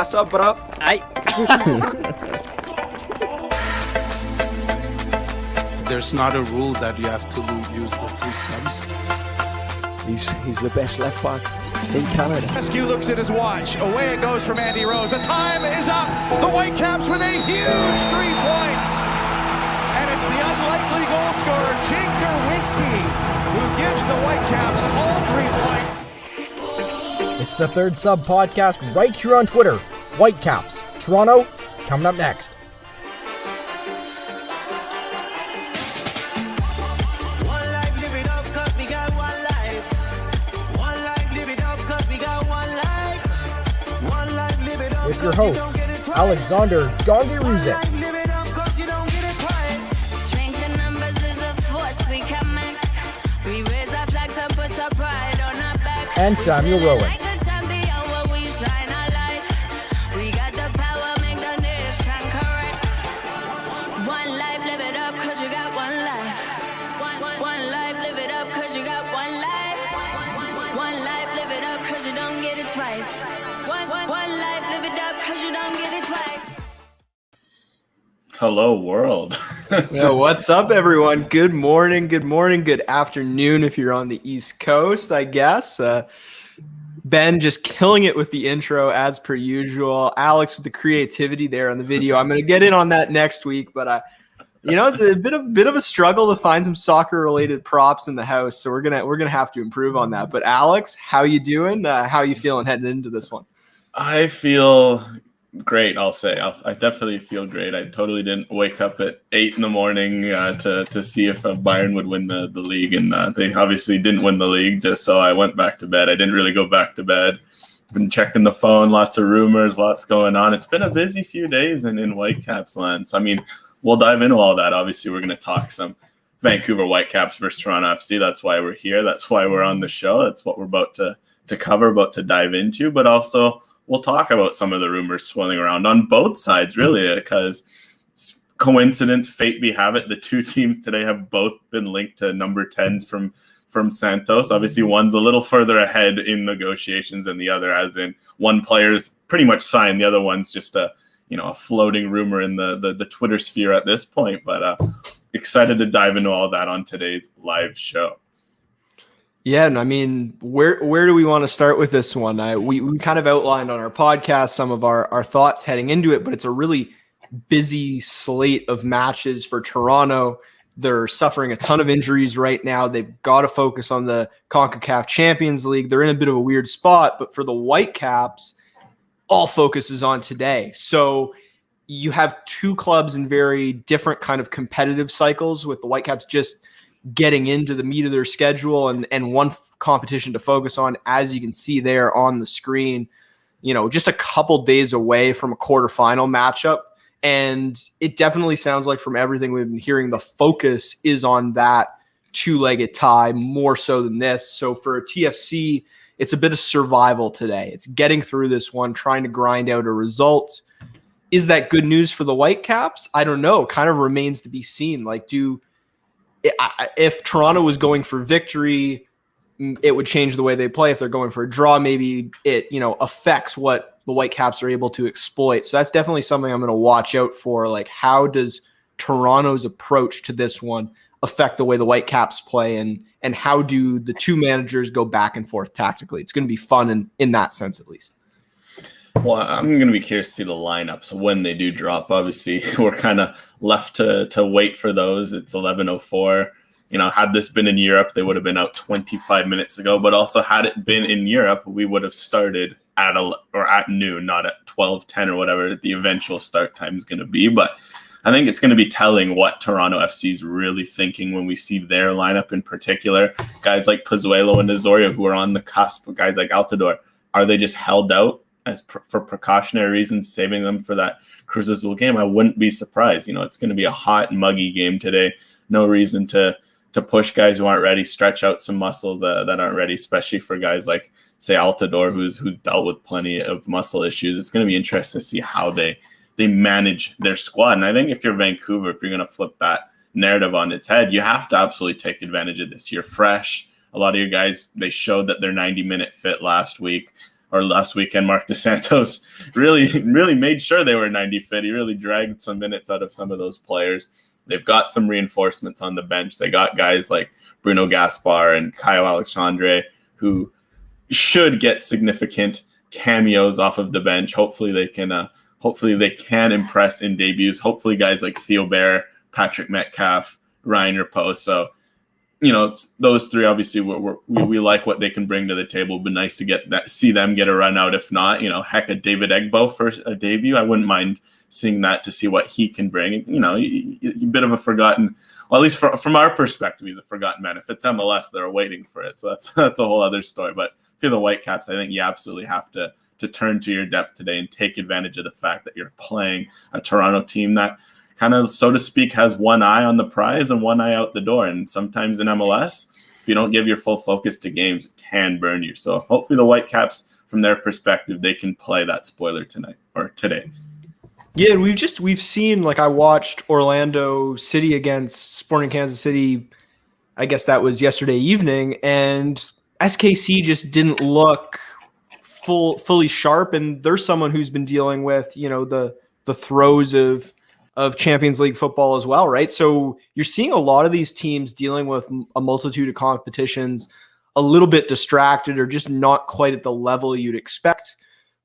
What's up, bro? Aye. There's not a rule that you have to use the 3 subs. He's the best left back in Canada. Rescue looks at his watch. Away it goes from Andy Rose. The time is up. The Whitecaps with a huge 3 points. And it's the unlikely goal scorer, Jake Gerwinski, who gives the Whitecaps all 3 points. It's the Third Sub podcast right here on Twitter. Whitecaps, Toronto, coming up next. With your hosts, Alexander Gongi Ruzek and Samuel Rowan. Hello, world. Yeah, what's up, everyone? Good morning, good afternoon if you're on the East Coast, I guess. Ben just killing it with the intro as per usual. Alex with the creativity there on the video. I'm going to get in on that next week, but it's a bit of a struggle to find some soccer-related props in the house, so we're gonna have to improve on that. But Alex, how you doing? How you feeling heading into this one? I feel great, I'll say. I definitely feel great. I totally didn't wake up at 8 in the morning to see if Bayern would win the league, and they obviously didn't win the league, just so I went back to bed. I didn't really go back to bed. Been checking the phone, lots of rumors, lots going on. It's been a busy few days in Whitecaps land. So, I mean, we'll dive into all that. Obviously, we're going to talk some Vancouver Whitecaps versus Toronto FC. That's why we're here. That's why we're on the show. That's what we're about to cover, about to dive into. But also, we'll talk about some of the rumors swirling around on both sides, really, because coincidence, fate be have it, the two teams today have both been linked to number 10s from Santos. Obviously, one's a little further ahead in negotiations than the other, as in one player's pretty much signed, the other one's just a floating rumor in the Twitter sphere at this point. But excited to dive into all that on today's live show. Yeah, and I mean, where do we want to start with this one? We kind of outlined on our podcast some of our thoughts heading into it, but it's a really busy slate of matches for Toronto. They're suffering a ton of injuries right now. They've got to focus on the CONCACAF Champions League. They're in a bit of a weird spot, but for the Whitecaps, all focus is on today. So you have two clubs in very different kind of competitive cycles, with the Whitecaps just getting into the meat of their schedule and one competition to focus on, as you can see there on the screen, just a couple days away from a quarterfinal matchup. And it definitely sounds like, from everything we've been hearing, the focus is on that two-legged tie more so than this. So for TFC, it's a bit of survival today. It's getting through this one, trying to grind out a result. Is that good news for the Whitecaps? I don't know. Kind of remains to be seen. If Toronto was going for victory, it would change the way they play. If they're going for a draw, maybe it affects what the Whitecaps are able to exploit. So that's definitely something I'm going to watch out for. Like, how does Toronto's approach to this one affect the way the Whitecaps play, and how do the two managers go back and forth tactically? It's going to be fun in that sense, at least. Well, I'm going to be curious to see the lineups when they do drop. Obviously, we're kind of left to wait for those. It's 11:04. Had this been in Europe, they would have been out 25 minutes ago. But also, had it been in Europe, we would have started at noon, not at 12:10 or whatever the eventual start time is going to be. But I think it's going to be telling what Toronto FC is really thinking when we see their lineup in particular. Guys like Pozuelo and Azorio, who are on the cusp, guys like Altidore, are they just held out for precautionary reasons, saving them for that Cruz Azul game? I wouldn't be surprised. It's going to be a hot, muggy game today. No reason to push guys who aren't ready, stretch out some muscle that aren't ready, especially for guys like, say, Altidore, who's dealt with plenty of muscle issues. It's going to be interesting to see how they manage their squad. And I think if you're Vancouver, if you're going to flip that narrative on its head, you have to absolutely take advantage of this. You're fresh. A lot of your guys, they showed that they're 90-minute fit last week. or last weekend, Mark DeSantos really made sure they were 90 fit. He really dragged some minutes out of some of those players. They've got some reinforcements on the bench. They got guys like Bruno Gaspar and Caio Alexandre who should get significant cameos off of the bench. Hopefully they can impress in debuts. Hopefully guys like Theo Bair, Patrick Metcalf, Ryan Raposo, those three, obviously we like what they can bring to the table. It'd be nice to see them get a run out. If not, heck, a David Egbo for a debut. I wouldn't mind seeing that to see what he can bring. A bit of a forgotten, well, at least from our perspective, he's a forgotten man. If it's MLS, they're waiting for it. So that's a whole other story. But if you're the Whitecaps, I think you absolutely have to turn to your depth today and take advantage of the fact that you're playing a Toronto team that kind of, so to speak, has one eye on the prize and one eye out the door. And sometimes in MLS, if you don't give your full focus to games, it can burn you. So hopefully the Whitecaps, from their perspective, they can play that spoiler tonight or today. Yeah, we've seen, like, I watched Orlando City against Sporting Kansas City. I guess that was yesterday evening, and SKC just didn't look fully sharp. And there's someone who's been dealing with, the throes of Champions League football as well, right? So you're seeing a lot of these teams dealing with a multitude of competitions, a little bit distracted or just not quite at the level you'd expect.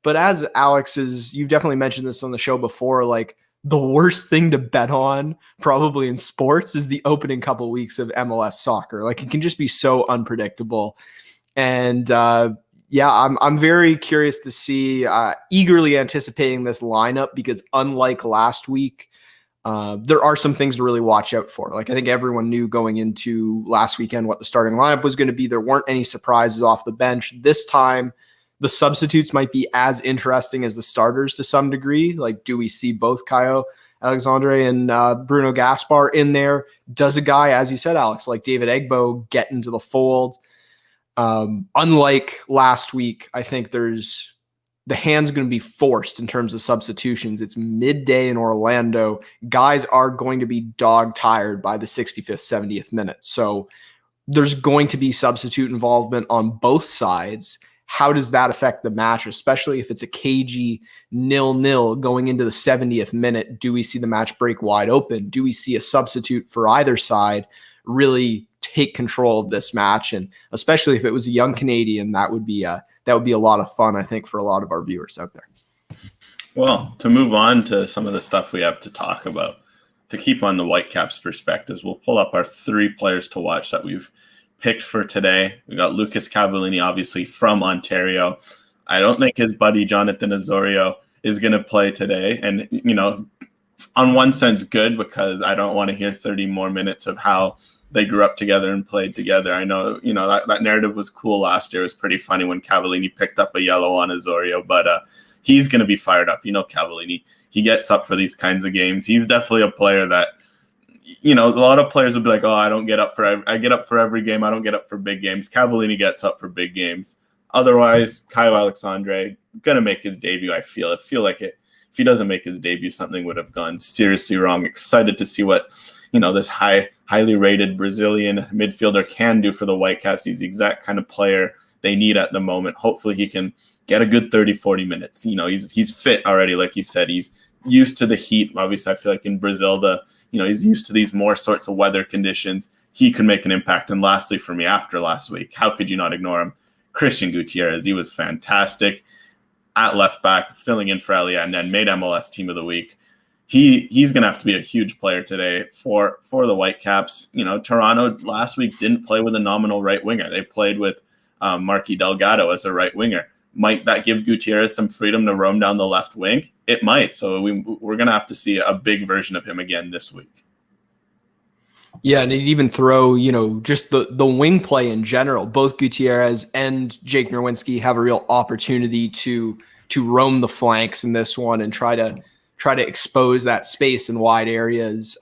But as Alex you've definitely mentioned this on the show before, like, the worst thing to bet on probably in sports is the opening couple weeks of MLS soccer. Like, it can just be so unpredictable. And I'm very curious to see, eagerly anticipating this lineup, because unlike last week, there are some things to really watch out for. Like, I think everyone knew going into last weekend what the starting lineup was going to be. There weren't any surprises off the bench. This time, the substitutes might be as interesting as the starters to some degree. Like, do we see both Caio Alexandre and Bruno Gaspar in there? Does a guy, as you said, Alex, like David Egbo, get into the fold? Unlike last week, I think the hand's going to be forced in terms of substitutions. It's midday in Orlando. Guys are going to be dog tired by the 65th, 70th minute. So there's going to be substitute involvement on both sides. How does that affect the match, especially if it's a cagey 0-0 going into the 70th minute? Do we see the match break wide open? Do we see a substitute for either side really take control of this match? And especially if it was a young Canadian, that would be a lot of fun, I think, for a lot of our viewers out there. Well, to move on to some of the stuff we have to talk about, to keep on the Whitecaps perspectives, we'll pull up our 3 players to watch that we've picked for today. We got Lucas Cavallini, obviously from Ontario. I don't think his buddy Jonathan Osorio is going to play today. And, on one sense, good, because I don't want to hear 30 more minutes of how they grew up together and played together. I know, that narrative was cool last year. It was pretty funny when Cavallini picked up a yellow on Osorio, but he's going to be fired up. Cavallini, he gets up for these kinds of games. He's definitely a player that, a lot of players would be like, oh, I get up for every game. I don't get up for big games. Cavallini gets up for big games. Otherwise, Caio Alexandre going to make his debut. I feel like it. If he doesn't make his debut, something would have gone seriously wrong. Excited to see what, this highly rated Brazilian midfielder can do for the Whitecaps. He's the exact kind of player they need at the moment. Hopefully he can get a good 30, 40 minutes. He's fit already. Like you said, he's used to the heat. Obviously, I feel like in Brazil, he's used to these more sorts of weather conditions. He can make an impact. And lastly, for me, after last week, how could you not ignore him? Christian Gutierrez. He was fantastic at left back, filling in for Elia, and then made MLS Team of the Week. He's going to have to be a huge player today for the Whitecaps. Toronto last week didn't play with a nominal right winger. They played with Marky Delgado as a right winger. Might that give Gutierrez some freedom to roam down the left wing? It might. So we're going to have to see a big version of him again this week. Yeah, and he'd even throw, just the wing play in general. Both Gutierrez and Jake Nerwinski have a real opportunity to roam the flanks in this one and try to expose that space in wide areas.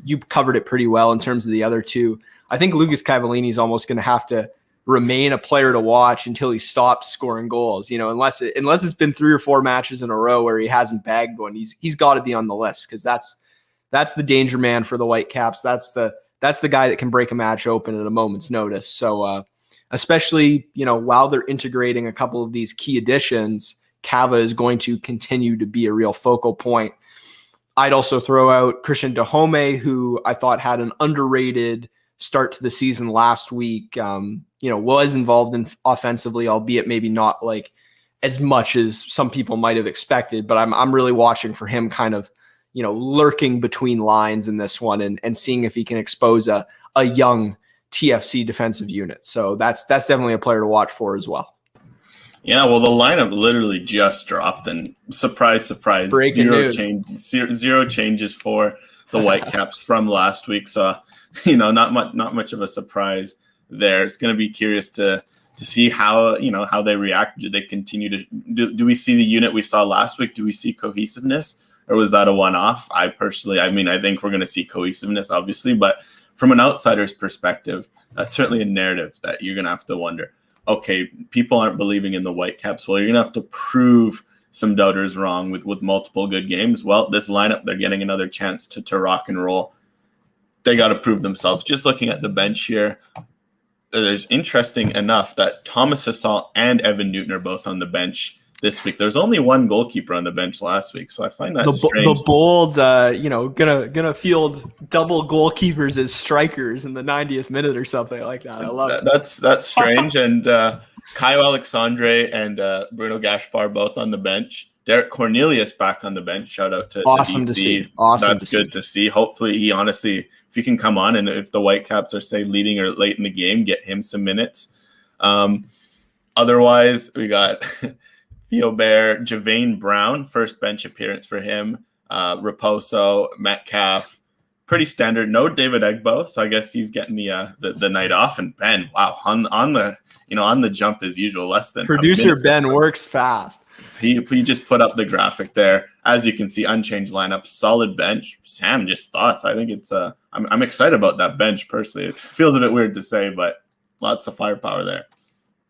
You covered it pretty well in terms of the other two. I think Lucas Cavallini is almost going to have to remain a player to watch until he stops scoring goals. Unless it's been 3 or 4 matches in a row where he hasn't bagged one, he's got to be on the list, because that's the danger man for the Whitecaps. That's the guy that can break a match open at a moment's notice. So especially, while they're integrating a couple of these key additions, Cava is going to continue to be a real focal point. I'd also throw out Christian Dahome, who I thought had an underrated start to the season last week. Was involved in offensively, albeit maybe not like as much as some people might have expected, but I'm really watching for him kind of, lurking between lines in this one and seeing if he can expose a young TFC defensive unit. So that's definitely a player to watch for as well. Yeah, well, the lineup literally just dropped, and surprise, Breaking news. Zero changes for the Whitecaps from last week. So, not much of a surprise there. It's going to be curious to see how they react. Do they continue to do we see the unit we saw last week? Do we see cohesiveness, or was that a one-off? I think we're going to see cohesiveness, obviously, but from an outsider's perspective, that's certainly a narrative that you're going to have to wonder. Okay, people aren't believing in the Whitecaps. Well, you're going to have to prove some doubters wrong with multiple good games. Well, this lineup, they're getting another chance to rock and roll. They got to prove themselves. Just looking at the bench here, there's interesting enough that Thomas Hasal and Evan Newton are both on the bench this week. There's only one goalkeeper on the bench last week, so I find that strange. The Bold, gonna field double goalkeepers as strikers in the 90th minute or something like that. I love it. That's strange. And Caio Alexandre and Bruno Gaspar both on the bench. Derek Cornelius back on the bench. Shout out to awesome DC. to see. Awesome. That's good to see. Hopefully, he honestly, if he can come on, and if the Whitecaps are say leading or late in the game, get him some minutes. Otherwise, we got Theo Bear, Javane Brown, first bench appearance for him. Raposo, Metcalf, pretty standard. No David Egbo, so I guess he's getting the night off. And Ben, wow, on the jump as usual. Less than producer Ben works fast. He just put up the graphic there. As you can see, unchanged lineup, solid bench. Sam, just thoughts. I think it's I'm excited about that bench personally. It feels a bit weird to say, but lots of firepower there.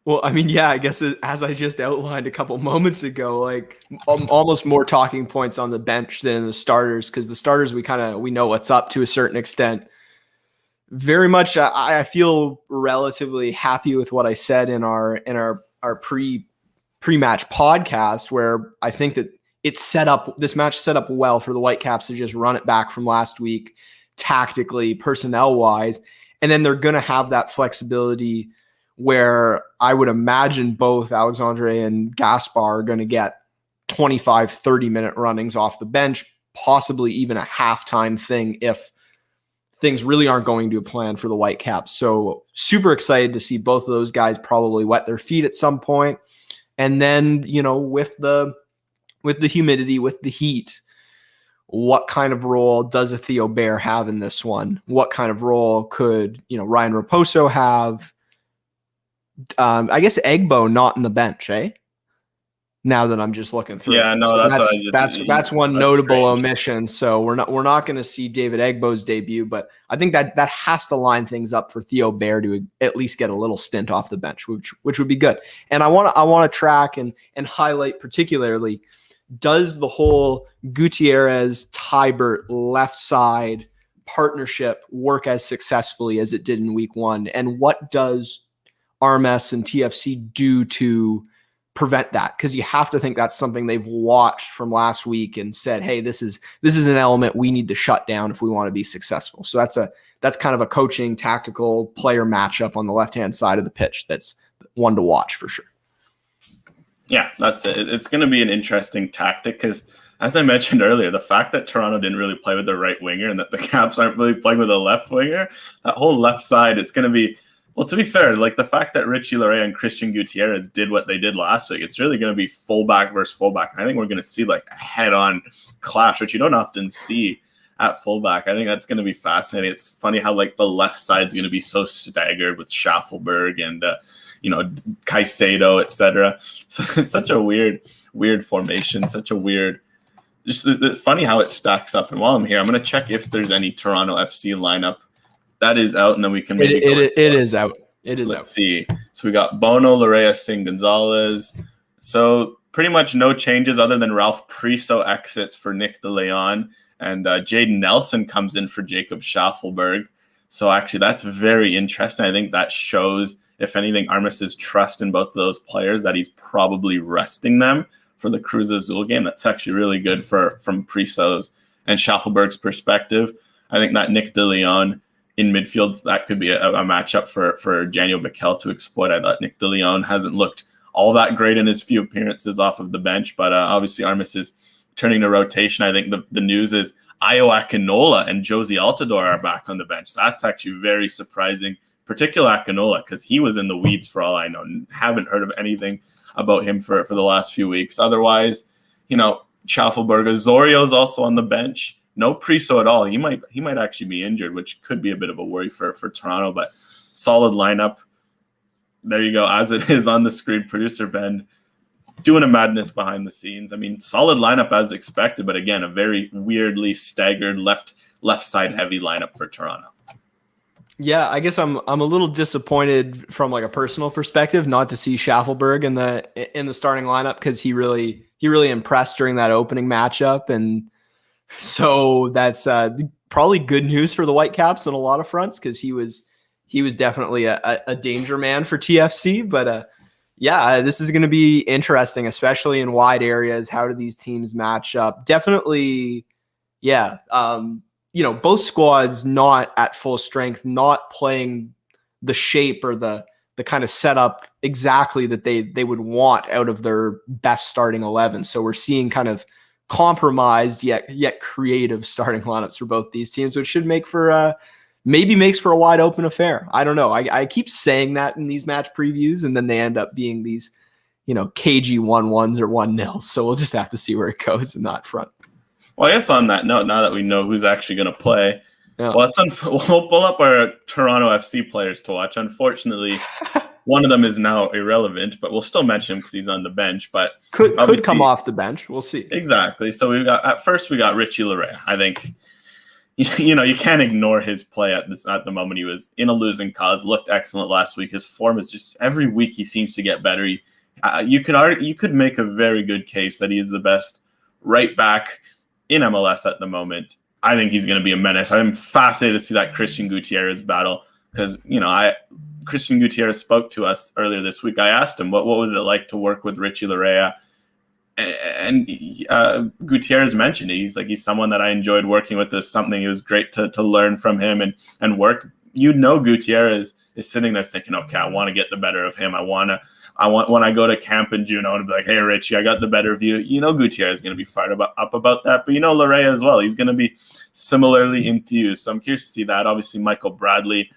Well, I mean, yeah, I guess as I just outlined a couple moments ago, like almost more talking points on the bench than the starters, because the starters we know what's up to a certain extent. Very much, I feel relatively happy with what I said in our pre-match podcast, where I think that this match set up well for the Whitecaps to just run it back from last week, tactically, personnel wise, and then they're going to have that flexibility where I would imagine both Alexandre and Gaspar are going to get 25, 30-minute runnings off the bench, possibly even a halftime thing if things really aren't going to plan for the Whitecaps. So super excited to see both of those guys probably wet their feet at some point. And then, with the humidity, with the heat, what kind of role does a Theo Bear have in this one? What kind of role could, Ryan Raposo have? I guess Egbo not in the bench, eh? Now that I'm just looking through. Yeah, no, so that's one notable omission. So we're not going to see David Egbo's debut, but I think that has to line things up for Theo Bear to at least get a little stint off the bench, which would be good. And I want to track and highlight particularly, does the whole Gutierrez Tybert left side partnership work as successfully as it did in week one? And what does RMS and TFC do to prevent that? Because you have to think that's something they've watched from last week and said, hey, this is an element we need to shut down if we want to be successful. So that's kind of a coaching, tactical player matchup on the left-hand side of the pitch. That's one to watch for sure. Yeah, that's it. It's going to be an interesting tactic because, as I mentioned earlier, the fact that Toronto didn't really play with the right winger and that the Caps aren't really playing with a left winger, that whole left side, it's going to be, well, to be fair, like the fact that Richie Laryea and Christian Gutierrez did what they did last week, it's really going to be fullback versus fullback. And I think we're going to see like a head-on clash, which you don't often see at fullback. I think that's going to be fascinating. It's funny how like the left side is going to be so staggered with Schaffelberg and Caicedo, etc. So it's such a weird formation, such a weird. Just funny how it stacks up. And while I'm here, I'm going to check if there's any Toronto FC lineup. That is out, and then we can maybe it is out. It is Let's see. So we got Bono, Laryea, Singh, Gonzalez. So pretty much no changes other than Ralph Priso exits for Nick De Leon, and Jaden Nelson comes in for Jacob Schaffelberg. So actually, that's very interesting. I think that shows, if anything, Armis's trust in both of those players, that he's probably resting them for the Cruz Azul game. That's actually really good from Priso's and Schaffelberg's perspective. I think that Nick DeLeon in midfield, that could be a matchup for Daniel Bikel to exploit. I thought Nick DeLeon hasn't looked all that great in his few appearances off of the bench, but obviously Armis is turning to rotation. I think the news is Ayo Akinola and Josie Altidore are back on the bench. That's actually very surprising, particularly Akinola, because he was in the weeds for all I know. Haven't heard of anything about him for the last few weeks. Otherwise, Schaffelberg, Zorio's also on the bench. No Priso at all. He might actually be injured, which could be a bit of a worry for Toronto, but solid lineup. There you go. As it is on the screen, producer Ben doing a madness behind the scenes. I mean, solid lineup as expected, but again, a very weirdly staggered left side heavy lineup for Toronto. Yeah, I guess I'm a little disappointed from like a personal perspective not to see Schaffelberg in the starting lineup, because he really impressed during that opening matchup, and so that's probably good news for the Whitecaps on a lot of fronts, because he was definitely a danger man for TFC. But this is going to be interesting, especially in wide areas. How do these teams match up? Definitely, both squads not at full strength, not playing the shape or the kind of setup exactly that they would want out of their best starting 11. So we're seeing kind of compromised yet creative starting lineups for both these teams, which should make for maybe makes for a wide open affair. I don't know. I keep saying that in these match previews, and then they end up being these, cagey 1-1s or 1-0. So we'll just have to see where it goes in that front. Well, I guess on that note, now that we know who's actually going to play, yeah. we'll pull up our Toronto FC players to watch. Unfortunately, one of them is now irrelevant, but we'll still mention him because he's on the bench. But could come off the bench. We'll see. Exactly. So we got Richie Larea. I think you can't ignore his play at the moment. He was in a losing cause. Looked excellent last week. His form is just every week he seems to get better. You could make a very good case that he is the best right back in MLS at the moment. I think he's going to be a menace. I'm fascinated to see that Christian Gutierrez battle, because Christian Gutierrez spoke to us earlier this week. I asked him what was it like to work with Richie Larea, and Gutierrez mentioned it. He's someone that I enjoyed working with. There's something it was great to learn from him and work. Gutierrez is sitting there thinking, okay, I want to get the better of him. I want when I go to camp in June, I want to be like, hey, Richie, I got the better of you. Gutierrez is going to be fired up about that. But Larea as well. He's going to be similarly enthused. So I'm curious to see that. Obviously, Michael Bradley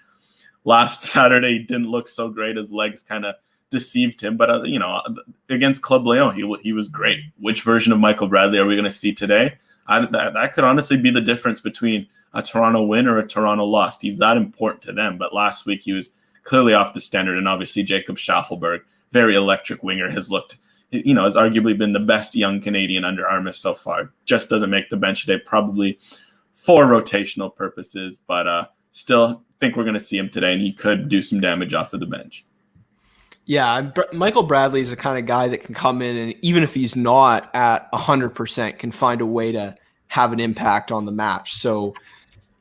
last Saturday didn't look so great. His legs kind of deceived him. But, against Club Leon, he was great. Which version of Michael Bradley are we going to see today? That could honestly be the difference between a Toronto win or a Toronto loss. He's that important to them. But last week, he was clearly off the standard. And obviously, Jacob Schaffelberg, very electric winger, has looked, has arguably been the best young Canadian under Armis so far. Just doesn't make the bench today, probably for rotational purposes, but still think we're going to see him today, and he could do some damage off of the bench. Yeah, Michael Bradley is the kind of guy that can come in, and even if he's not at 100%, can find a way to have an impact on the match. So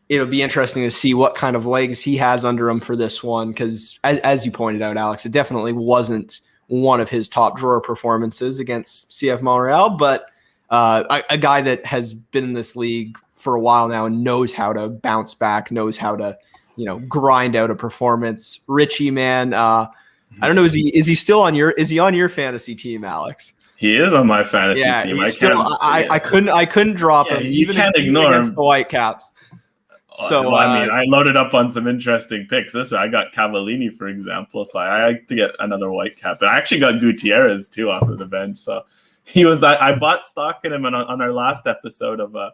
it'll be interesting to see what kind of legs he has under him for this one, because as you pointed out, Alex, it definitely wasn't one of his top drawer performances against CF Montreal, but a guy that has been in this league for a while now and knows how to bounce back, knows how to, grind out a performance. Richie, man, I don't know, is he still on your fantasy team, Alex? He is on my fantasy team. I couldn't drop him, even against the Whitecaps. So I loaded up on some interesting picks. I got Cavallini, for example. So I had to get another Whitecap. And I actually got Gutierrez too off of the bench. So he was that. I bought stock in him on our last episode of the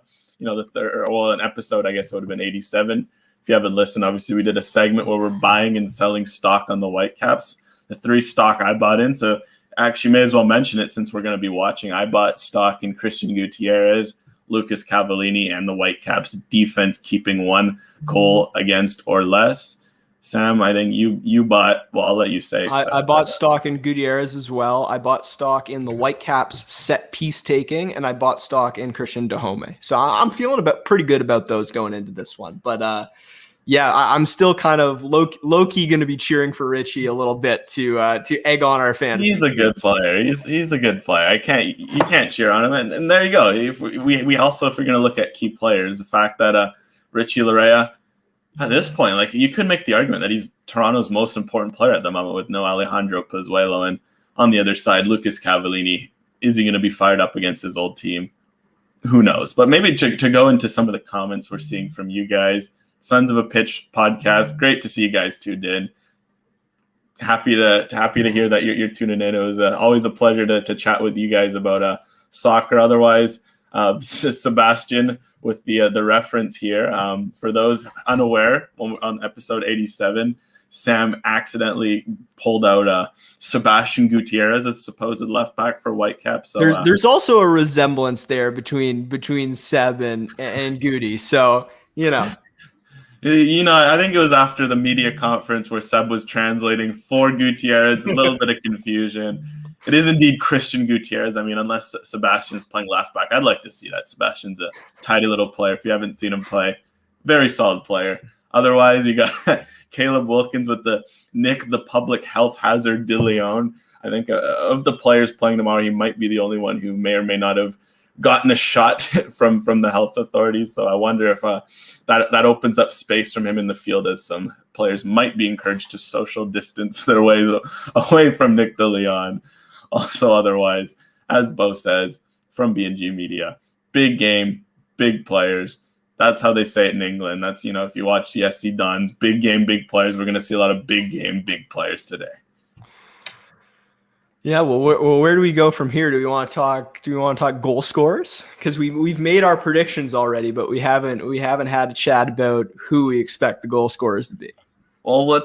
third, an episode, I guess it would have been 87. If you haven't listened, obviously we did a segment where we're buying and selling stock on the Whitecaps. The 3 stock I bought in. So actually may as well mention it since we're going to be watching. I bought stock in Christian Gutierrez, Lucas Cavallini, and the Whitecaps defense keeping 1 goal against or less. Sam, I think you bought, well, I'll let you say. I bought stock in Gutierrez as well. I bought stock in the Whitecaps set piece taking, and I bought stock in Christian Dahome. So I'm feeling pretty good about those going into this one. But yeah, I'm still kind of low key going to be cheering for Richie a little bit to egg on our fantasy. He's a good player. He's a good player. You can't cheer on him. And there you go. If we also, if we're going to look at key players, the fact that Richie Laryea, at this point, like, you could make the argument that he's Toronto's most important player at the moment with no Alejandro Pozuelo, and on the other side, Lucas Cavallini. Is he going to be fired up against his old team? Who knows? But maybe to go into some of the comments we're seeing from you guys. Sons of a Pitch podcast. Great to see you guys tuned in. Happy to hear that you're tuning in. It was always a pleasure to chat with you guys about soccer. Otherwise, Sebastian with the reference here. For those unaware, on episode 87, Sam accidentally pulled out Sebastian Gutierrez as supposed left back for Whitecaps. So there's also a resemblance there between Seb and Goody. So I think it was after the media conference where Seb was translating for Gutierrez. A little bit of confusion. It is indeed Christian Gutierrez. I mean, unless Sebastian's playing left back, I'd like to see that. Sebastian's a tidy little player. If you haven't seen him play, very solid player. Otherwise, you got Caleb Wilkins with the Nick the Public Health Hazard de Leon. I think of the players playing tomorrow, he might be the only one who may or may not have gotten a shot from the health authorities. So I wonder if that opens up space from him in the field, as some players might be encouraged to social distance their ways away from Nick de Leon. Also, otherwise, as Bo says, from B&G Media, big game, big players. That's how they say it in England. That's, if you watch the SC Dons, big game, big players. We're going to see a lot of big game, big players today. Yeah, well, where do we go from here? Do we want to talk goal scorers? Because we've made our predictions already, but we haven't had a chat about who we expect the goal scorers to be. Well,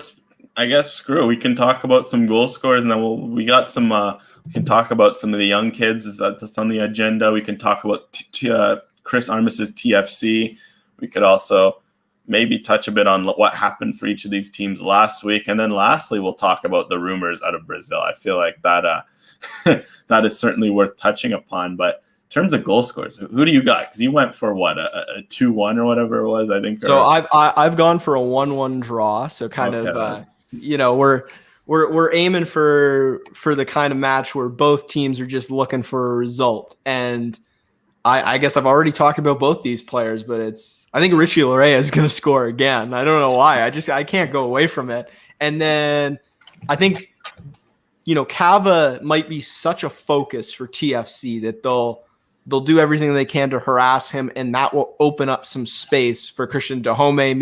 screw it. We can talk about some goal scorers, and then we can talk about some of the young kids that's on the agenda. We can talk about Chris Armas's TFC. We could also maybe touch a bit on what happened for each of these teams last week. And then lastly, we'll talk about the rumors out of Brazil. I feel like that that is certainly worth touching upon. But in terms of goal scorers, who do you got? Because you went for what, a 2-1 or whatever it was, I think. So I've gone for a 1-1 draw. So kind of, we're aiming for the kind of match where both teams are just looking for a result. And I guess I've already talked about both these players, but I think Richie Laryea is going to score again. I don't know why. I can't go away from it. And then I think, Cava might be such a focus for TFC that they'll do everything they can to harass him, and that will open up some space for Christian Dahome.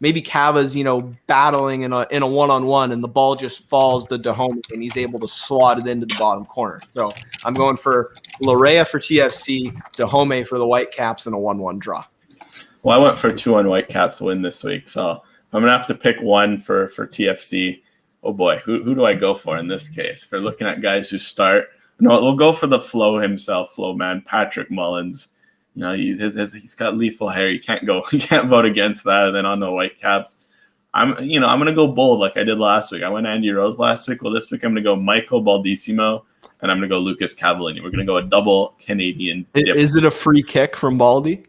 Maybe Cava's, battling in a one-on-one, and the ball just falls to Dahome and he's able to slot it into the bottom corner. So I'm going for Laryea for TFC, Dahome for the Whitecaps, and a 1-1 draw. Well, I went for 2-1 Whitecaps win this week, so I'm gonna have to pick one for TFC. Oh boy, who do I go for in this case? For looking at guys who start, no, we'll go for the Flow himself, Flow man, Patrick Mullins. He's got lethal hair. You can't vote against that. And then on the Whitecaps, I'm gonna go bold like I did last week. I went Andy Rose last week. Well, this week I'm gonna go Michael Baldissimo, and I'm gonna go Lucas Cavallini. We're gonna go a double Canadian dip. Is it a free kick from Baldy?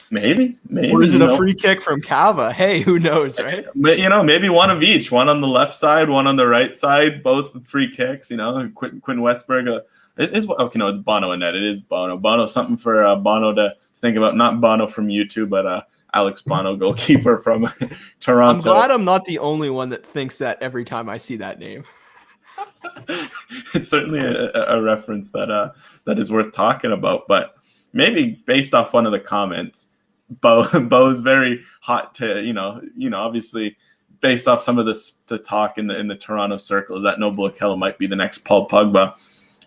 Maybe. Or is it a free kick from Cava? Hey, who knows, right? Maybe one of each. One on the left side, one on the right side. Both free kicks. Quinn Westberg. It's Bono in net. It is Bono. Bono, something for Bono to think about. Not Bono from YouTube, but Alex Bono, goalkeeper from Toronto. I'm glad I'm not the only one that thinks that every time I see that name. It's certainly a reference that is worth talking about. But maybe based off one of the comments, Bo's very hot to obviously based off some of the talk in the Toronto circle is that Noble Okello might be the next Paul Pogba.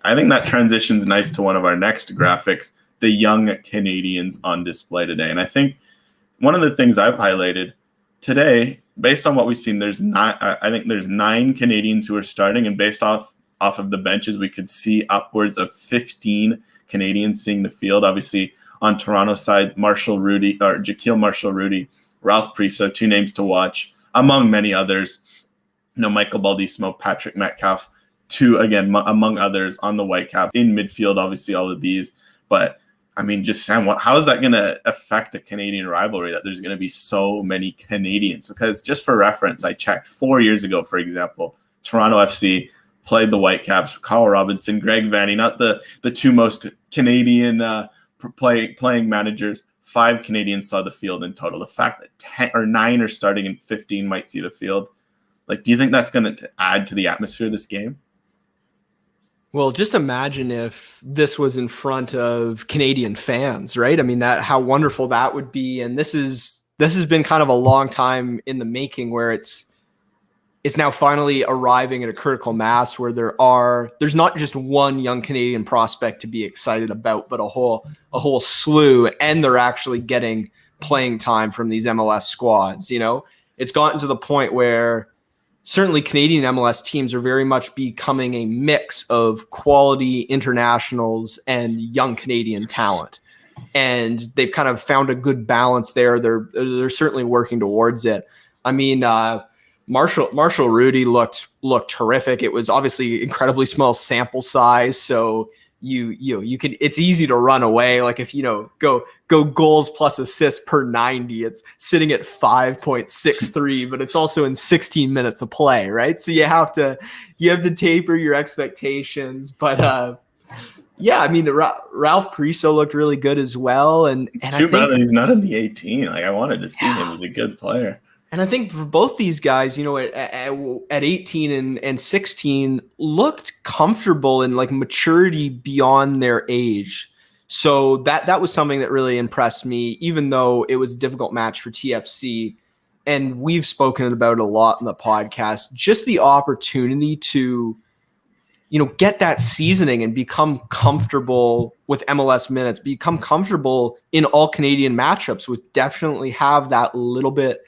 I think that transitions nice to one of our next graphics, the young Canadians on display today. And I think one of the things I've highlighted today, based on what we've seen, there's 9 Canadians who are starting, and based off of the benches, we could see upwards of 15 Canadians seeing the field. Obviously, on Toronto side, Jaquil Marshall-Rudy, Ralph Priso, 2 names to watch, among many others. Michael Baldissimo, Patrick Metcalf, 2 again among others on the Whitecaps in midfield. Obviously, all of these, but I mean, just Sam, how is that going to affect the Canadian rivalry that there's going to be so many Canadians? Because just for reference, I checked 4 years ago, for example, Toronto FC played the Whitecaps, Kyle Robinson, Greg Vanney, not the two most Canadian playing managers. 5 Canadians saw the field in total. The fact that 10 or 9 are starting and 15 might see the field, like, do you think that's going to add to the atmosphere of this game? Well, just imagine if this was in front of Canadian fans, right? I mean, that how wonderful that would be. And this has been kind of a long time in the making, where it's now finally arriving at a critical mass where there's not just one young Canadian prospect to be excited about, but a whole slew, and they're actually getting playing time from these MLS squads. You know, it's gotten to the point where certainly Canadian MLS teams are very much becoming a mix of quality internationals and young Canadian talent. And they've kind of found a good balance there. They're certainly working towards it. I mean, Marshall Rudy looked terrific. It was obviously incredibly small sample size, so you can, it's easy to run away. Like if go goals plus assists per 90, it's sitting at 5.63, but it's also in 16 minutes of play, right? So you have to taper your expectations. But yeah, I mean, Ralph Parisot looked really good as well. And it's too bad that he's not in the 18. Like, I wanted to see him. He's a good player. And I think for both these guys, at 18 and 16, looked comfortable in like maturity beyond their age. So that was something that really impressed me, even though it was a difficult match for TFC. And we've spoken about it a lot in the podcast, just the opportunity to, get that seasoning and become comfortable with MLS minutes, become comfortable in all Canadian matchups, would definitely have that little bit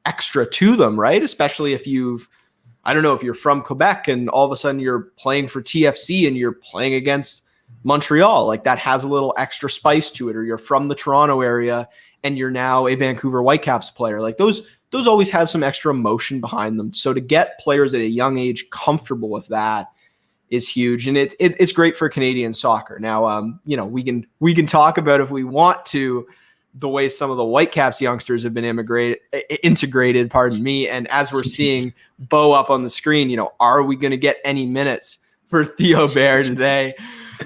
extra to them, right? Especially if if you're from Quebec and all of a sudden you're playing for TFC and you're playing against Montreal, like that has a little extra spice to it. Or you're from the Toronto area and you're now a Vancouver Whitecaps player. Like those always have some extra emotion behind them. So to get players at a young age comfortable with that is huge. And it's great for Canadian soccer. Now, we can talk about, if we want to, the way some of the Whitecaps youngsters have been integrated, pardon me. And as we're seeing Bo up on the screen, are we going to get any minutes for Theo Bair today?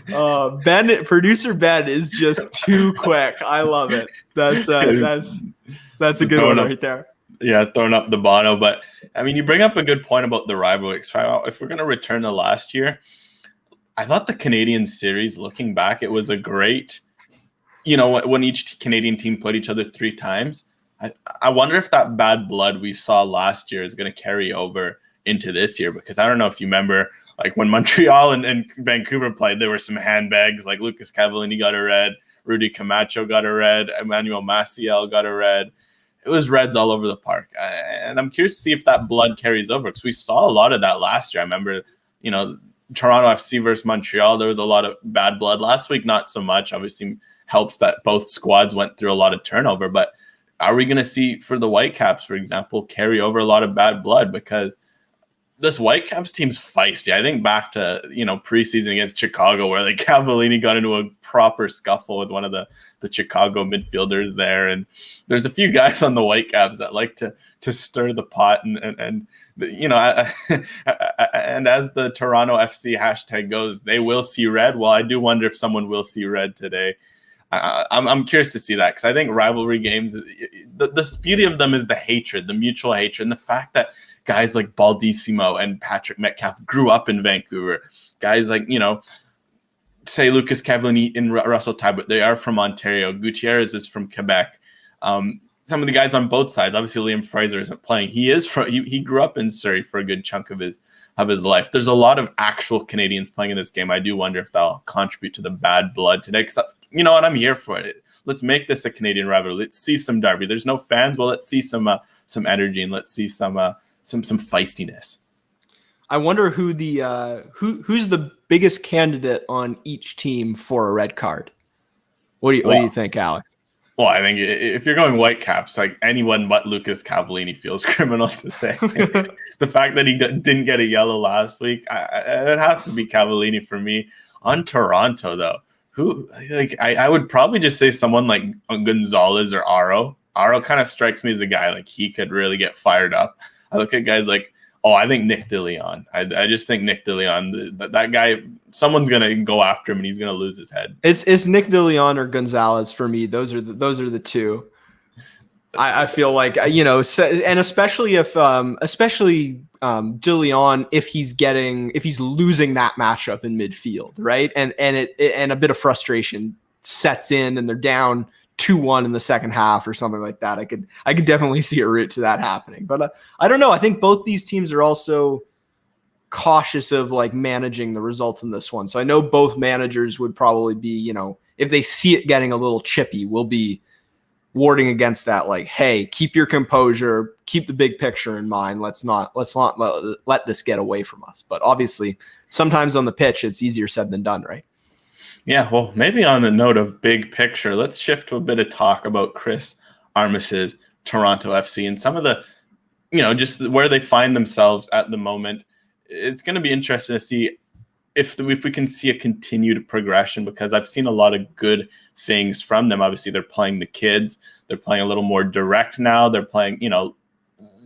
Producer Ben is just too quick. I love it. That's a good one right there. Yeah, throwing up the Bono. But I mean, you bring up a good point about the rivalry. If we're going to return to last year, I thought the Canadian series, looking back, it was a great, when each Canadian team played each other 3 times, I wonder if that bad blood we saw last year is going to carry over into this year. Because I don't know if you remember, like when Montreal and Vancouver played, there were some handbags. Like Lucas Cavallini got a red, Rudy Camacho got a red, Emmanuel Maciel got a red. It was reds all over the park. And I'm curious to see if that blood carries over, because we saw a lot of that last year. I remember, Toronto FC versus Montreal, there was a lot of bad blood. Last week, not so much. Obviously, helps that both squads went through a lot of turnover. But are we going to see, for the Whitecaps, for example, carry over a lot of bad blood? Because this Whitecaps team's feisty. I think back to, preseason against Chicago, where like Cavallini got into a proper scuffle with one of the Chicago midfielders there. And there's a few guys on the Whitecaps that like to stir the pot and and as the Toronto FC hashtag goes, they will see red. Well, I do wonder if someone will see red today. I'm curious to see that, because I think rivalry games, the beauty of them is the hatred, the mutual hatred, and the fact that guys like Baldissimo and Patrick Metcalf grew up in Vancouver. Guys like, say Lucas Cavallini and Russell Talbot, they are from Ontario. Gutierrez is from Quebec. Some of the guys on both sides, obviously Liam Fraser isn't playing. He grew up in Surrey for a good chunk of his life. There's a lot of actual Canadians playing in this game. I do wonder if that'll contribute to the bad blood today. Because you know what, I'm here for it. Let's make this a Canadian rivalry. Let's see some derby. There's no fans. Well, let's see some energy, and let's see some feistiness. I wonder who's the biggest candidate on each team for a red card. What do you think, Alex? Well, I think if you're going Whitecaps, like anyone but Lucas Cavallini feels criminal to say. The fact that he didn't get a yellow last week, it has to be Cavallini for me. On Toronto, though, who like I would probably just say someone like Gonzalez or Aro. Aro kind of strikes me as a guy like he could really get fired up. I look at guys like, I think Nick DeLeon. I just think Nick DeLeon, that guy, someone's gonna go after him and he's gonna lose his head. It's Nick DeLeon or Gonzalez for me. Those are the two. I feel like, you know, and especially if DeLeon, if he's losing that matchup in midfield, right, and a bit of frustration sets in and they're down 2-1 in the second half or something like that. I could definitely see a route to that happening. But I don't know. I think both these teams are also cautious of like managing the result in this one. So I know both managers would probably be, you know, if they see it getting a little chippy, will be warding against that. Like, hey, keep your composure, keep the big picture in mind. Let's not let this get away from us. But obviously, sometimes on the pitch, it's easier said than done, right? Yeah, well, maybe on the note of big picture, let's shift to a bit of talk about Chris Armas's Toronto FC and some of the, you know, just where they find themselves at the moment. It's going to be interesting to see if we can see a continued progression, because I've seen a lot of good things from them. Obviously, they're playing the kids. They're playing a little more direct now. They're playing, you know,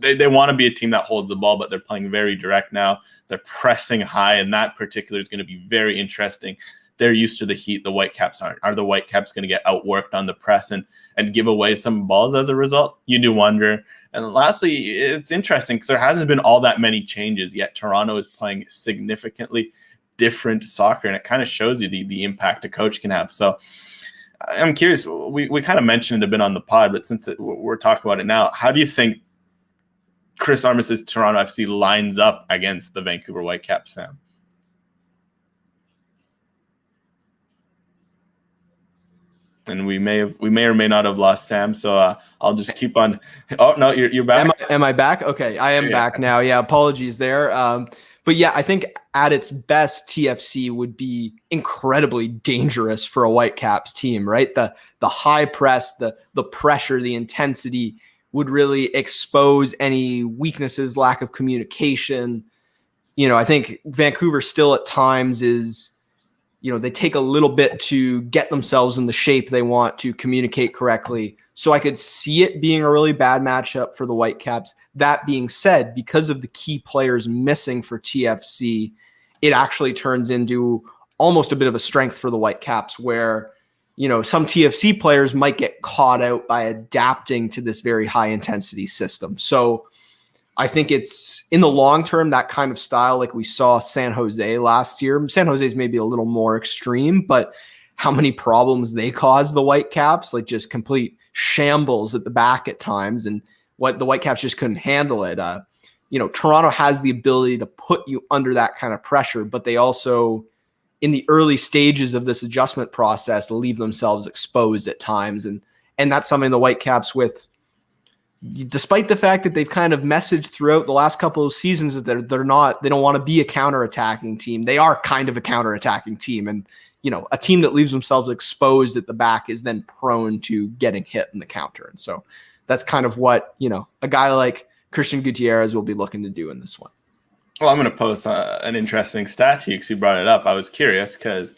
they want to be a team that holds the ball, but they're playing very direct now. They're pressing high, and that particular is going to be very interesting. They're used to the heat. The Whitecaps aren't. Are the Whitecaps going to get outworked on the press and give away some balls as a result? You do wonder. And lastly, it's interesting because there hasn't been all that many changes yet. Toronto is playing significantly different soccer, and it kind of shows you the impact a coach can have. So I'm curious. We kind of mentioned it a bit on the pod, but since we're talking about it now, how do you think Chris Armas's Toronto FC lines up against the Vancouver Whitecaps, Sam? And we may or may not have lost Sam, so I'll just keep on. Oh no, you're back. Am I back? Okay, I am back now. Yeah, apologies there. But yeah, I think at its best, TFC would be incredibly dangerous for a Whitecaps team, right? The high press, the pressure, the intensity would really expose any weaknesses, lack of communication. You know, I think Vancouver still at times is, you know, they take a little bit to get themselves in the shape they want to communicate correctly. So I could see it being a really bad matchup for the Whitecaps. That being said, because of the key players missing for TFC, it actually turns into almost a bit of a strength for the Whitecaps where, you know, some TFC players might get caught out by adapting to this very high intensity system. So I think it's in the long term, that kind of style, like we saw San Jose last year. San Jose is maybe a little more extreme, but how many problems they caused the Whitecaps, like just complete shambles at the back at times, and what the Whitecaps just couldn't handle it. You know, Toronto has the ability to put you under that kind of pressure, but they also, in the early stages of this adjustment process, leave themselves exposed at times. And that's something the Whitecaps, with, despite the fact that they've kind of messaged throughout the last couple of seasons that they don't want to be a counterattacking team. They are kind of a counterattacking team. And, you know, a team that leaves themselves exposed at the back is then prone to getting hit in the counter. And so that's kind of what, you know, a guy like Christian Gutierrez will be looking to do in this one. Well, I'm going to post an interesting stat to you because you brought it up. I was curious because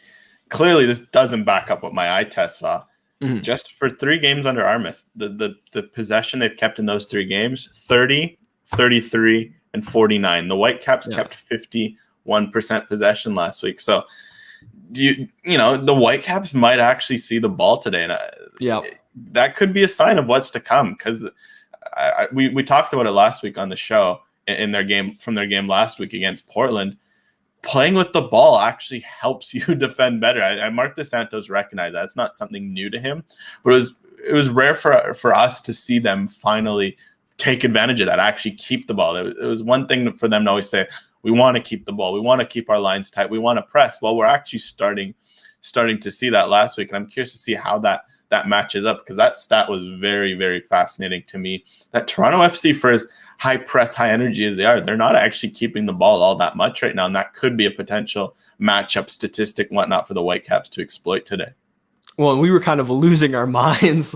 clearly this doesn't back up what my eye test saw. Mm-hmm. Just for 3 games under Armas, the possession they've kept in those 3 games, 30, 33, and 49. The Whitecaps kept 51% possession last week. So, you know, the Whitecaps might actually see the ball today. And that could be a sign of what's to come, because we talked about it last week on the show in their game last week against Portland. Playing with the ball actually helps you defend better. Mark DeSantos recognized that. It's not something new to him, but it was rare for us to see them finally take advantage of that, actually keep the ball. It was one thing for them to always say, we want to keep the ball. We want to keep our lines tight. We want to press. Well, we're actually starting to see that last week. And I'm curious to see how that matches up, because that stat was very, very fascinating to me. That Toronto FC, for as high press, high energy as they are, they're not actually keeping the ball all that much right now. And that could be a potential matchup statistic and whatnot for the Whitecaps to exploit today. Well, and we were kind of losing our minds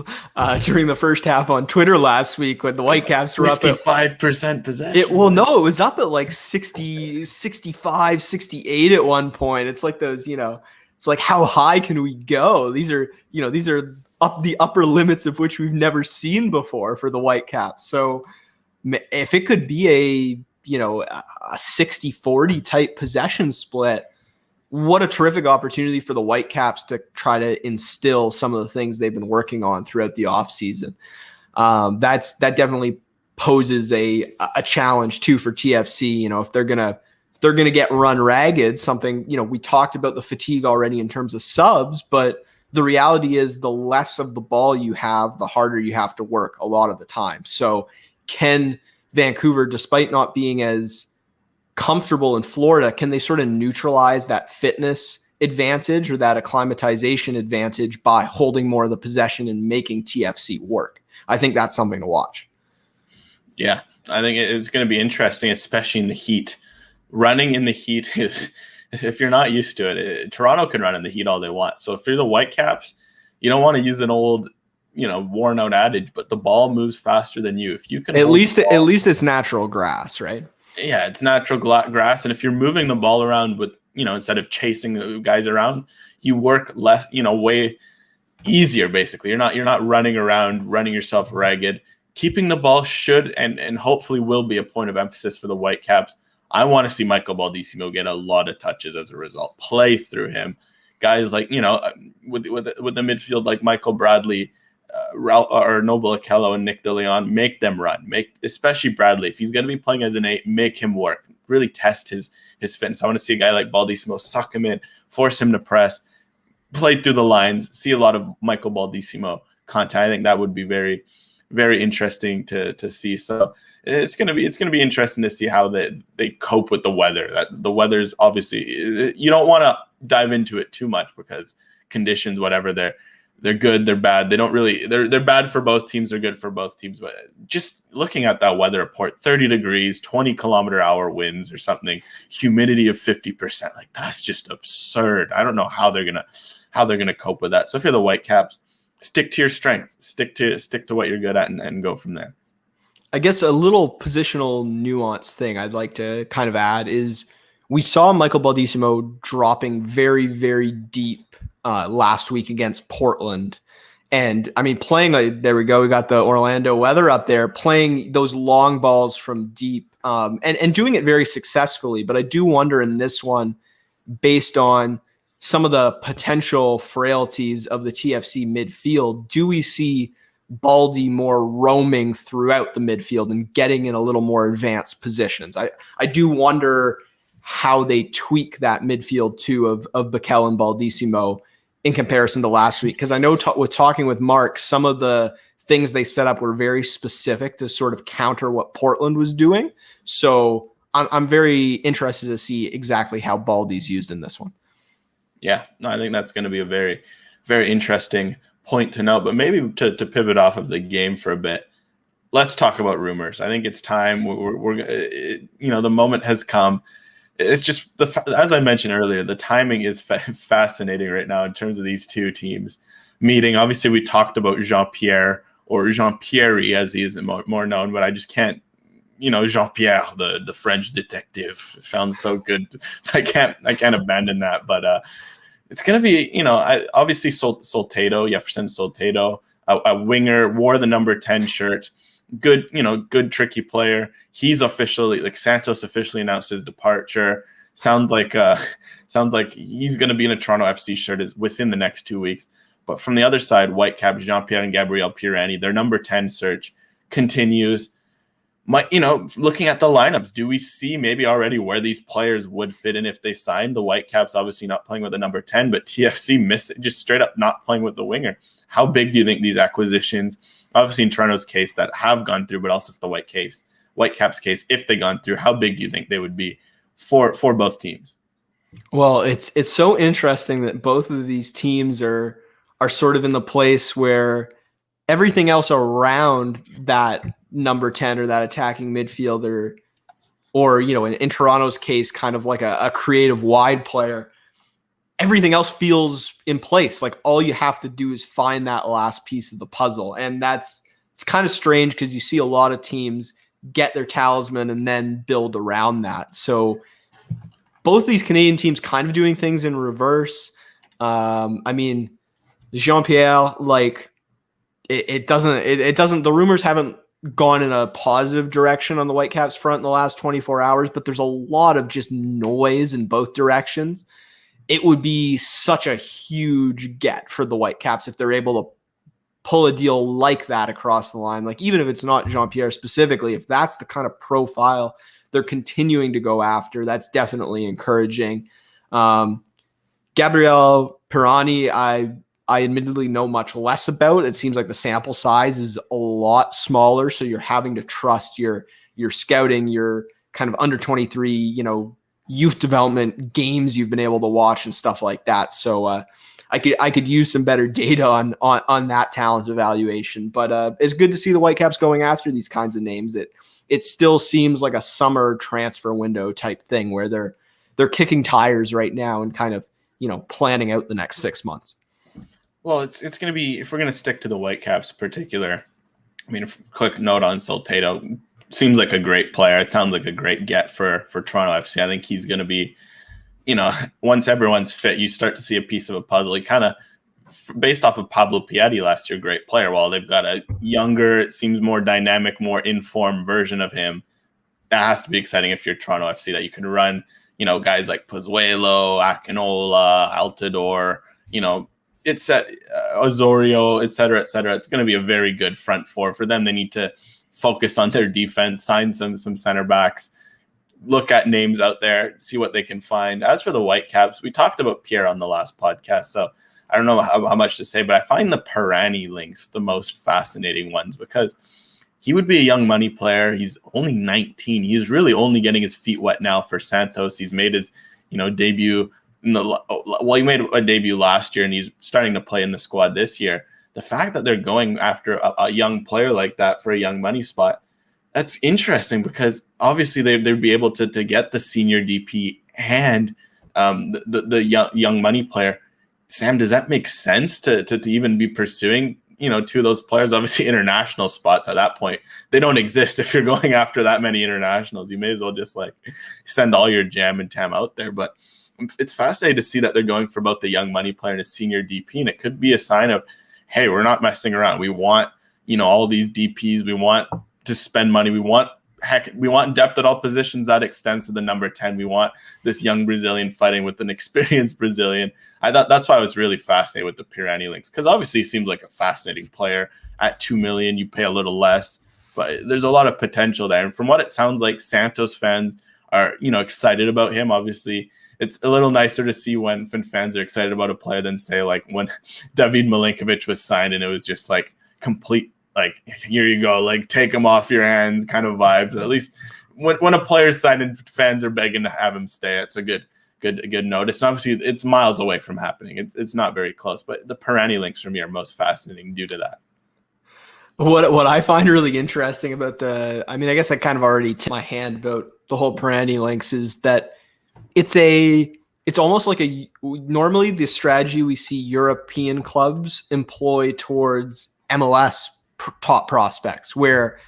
during the first half on Twitter last week when the Whitecaps were up at 55% possession. It was up at like 60, 65, 68 at one point. It's like those, you know, It's like, how high can we go? These are up the upper limits of which we've never seen before for the Whitecaps. So if it could be a 60-40 type possession split, what a terrific opportunity for the Whitecaps to try to instill some of the things they've been working on throughout the offseason. That definitely poses a challenge too for TFC. If they're gonna get run ragged, something, we talked about the fatigue already in terms of subs, but the reality is the less of the ball you have, the harder you have to work a lot of the time. So can Vancouver, despite not being as comfortable in Florida, can they sort of neutralize that fitness advantage or that acclimatization advantage by holding more of the possession and making TFC work? I think that's something to watch. Yeah, I think it's going to be interesting, especially in the heat. Running in the heat is, if you're not used to it, Toronto can run in the heat all they want. So if you're the Whitecaps, you don't want to use an old, worn out adage, but the ball moves faster than you. If you can, at least it's natural grass, right? Yeah, it's natural grass, and if you're moving the ball around with, instead of chasing the guys around, you work less, way easier. Basically, you're not running around, running yourself ragged. Keeping the ball should and hopefully will be a point of emphasis for the Whitecaps. I want to see Michael Baldissimo get a lot of touches as a result. Play through him, guys like with the midfield like Michael Bradley, or Noble Okello and Nick DeLeon, make them run. Especially Bradley, if he's going to be playing as an 8, make him work. Really test his fitness. I want to see a guy like Baldissimo suck him in, force him to press, play through the lines. See a lot of Michael Baldissimo content. I think that would be very, very interesting to see. So it's gonna be interesting to see how they cope with the weather. That the weather's obviously, you don't want to dive into it too much because conditions, whatever, they're good, they're bad. They don't really, they're bad for both teams, they're good for both teams. But just looking at that weather report, 30 degrees, 20-kilometer-hour winds or something, humidity of 50%, like that's just absurd. I don't know how they're gonna cope with that. So if you're the Whitecaps, stick to your strengths, stick to what you're good at, and go from there. I guess a little positional nuance thing I'd like to kind of add is we saw Michael Baldissimo dropping very, very deep last week against Portland. And I mean, playing, there we go. We got the Orlando weather up there, playing those long balls from deep and doing it very successfully. But I do wonder in this one, based on some of the potential frailties of the TFC midfield, do we see Baldy more roaming throughout the midfield and getting in a little more advanced positions? I do wonder how they tweak that midfield too of Bakel and Baldissimo in comparison to last week. Because I know with talking with Mark, some of the things they set up were very specific to sort of counter what Portland was doing. So I'm very interested to see exactly how Baldy's used in this one. Yeah, no, I think that's going to be a very, very interesting point to note. But maybe to pivot off of the game for a bit, let's talk about rumors. I think it's time. The moment has come. It's just as I mentioned earlier, the timing is fascinating right now in terms of these two teams meeting. Obviously, we talked about Jean-Pierre, or Jean-Pierre as he is more known, but I just can't. Jean-Pierre, the French detective, sounds so good, so I can't abandon that. But it's gonna be, obviously Soltado, Jefferson Soltado, a winger, wore the number 10 shirt. Good tricky player. He's officially, like, Santos officially announced his departure. Sounds like he's going to be in a Toronto FC shirt within the next 2 weeks. But from the other side, Whitecaps, Jean-Pierre and Gabriel Pirani, their number 10 search continues. Looking at the lineups, do we see maybe already where these players would fit in if they signed? The Whitecaps obviously not playing with the number 10, but TFC just straight up not playing with the winger. How big do you think these acquisitions, obviously in Toronto's case, that have gone through, but also for the Whitecaps case, if they gone through, how big do you think they would be for both teams? Well, it's so interesting that both of these teams are sort of in the place where everything else around that number 10 or that attacking midfielder, or in Toronto's case, kind of like a creative wide player, everything else feels in place. Like all you have to do is find that last piece of the puzzle. And it's kind of strange because you see a lot of teams get their talisman and then build around that. So both these Canadian teams kind of doing things in reverse. I mean, Jean-Pierre, like it doesn't. The rumors haven't gone in a positive direction on the Whitecaps front in the last 24 hours, but there's a lot of just noise in both directions. It would be such a huge get for the Whitecaps if they're able to pull a deal like that across the line. Like, even if it's not Jean-Pierre specifically, if that's the kind of profile they're continuing to go after, that's definitely encouraging. Gabriel Pirani, I admittedly know much less about. It seems like the sample size is a lot smaller, so you're having to trust your scouting, your kind of under 23, youth development games you've been able to watch and stuff like that. So I could use some better data on that talent evaluation. But it's good to see the Whitecaps going after these kinds of names. It still seems like a summer transfer window type thing where they're kicking tires right now and kind of planning out the next 6 months. Well, it's going to be, if we're going to stick to the Whitecaps in particular, I mean, a quick note on Soltado. Seems like a great player. It sounds like a great get for Toronto FC. I think he's going to be, once everyone's fit, you start to see a piece of a puzzle. He kind of, based off of Pablo Piatti last year, great player. While they've got a younger, it seems more dynamic, more informed version of him, that has to be exciting if you're Toronto FC, that you can run, guys like Pozuelo, Akinola, Altidore, it's Osorio, et cetera, et cetera. It's going to be a very good front four for them. They need to focus on their defense, sign some center backs, look at names out there, see what they can find. As for the Whitecaps, we talked about Pierre on the last podcast, so I don't know how much to say, but I find the Pirani links the most fascinating ones because he would be a young money player. He's only 19. He's really only getting his feet wet now for Santos. He's made his, debut. He made a debut last year, and he's starting to play in the squad this year. The fact that they're going after a young player like that for a young money spot, that's interesting because obviously they'd be able to get the senior DP and the young money player. Sam, does that make sense to even be pursuing, two of those players? Obviously, international spots at that point, they don't exist if you're going after that many internationals. You may as well just send all your jam and tam out there. But it's fascinating to see that they're going for both the young money player and a senior DP, and it could be a sign of, hey, we're not messing around. We want, all these DPs. We want to spend money. We want depth at all positions that extends to the number 10. We want this young Brazilian fighting with an experienced Brazilian. I thought that's why I was really fascinated with the Pirani links, because obviously he seems like a fascinating player. At $2 million, you pay a little less, but there's a lot of potential there. And from what it sounds like, Santos fans are, excited about him. Obviously, it's a little nicer to see when fans are excited about a player than, say, like when David Milinkovic was signed and it was just complete, here you go, take him off your hands kind of vibes. At least when a player's signed and fans are begging to have him stay, it's a good note. It's obviously it's miles away from happening. It's not very close, but the Pirani links for me are most fascinating due to that. What I find really interesting about I guess I kind of already tipped my hand about the whole Pirani links is that it's almost like normally the strategy we see European clubs employ towards MLS top prospects, where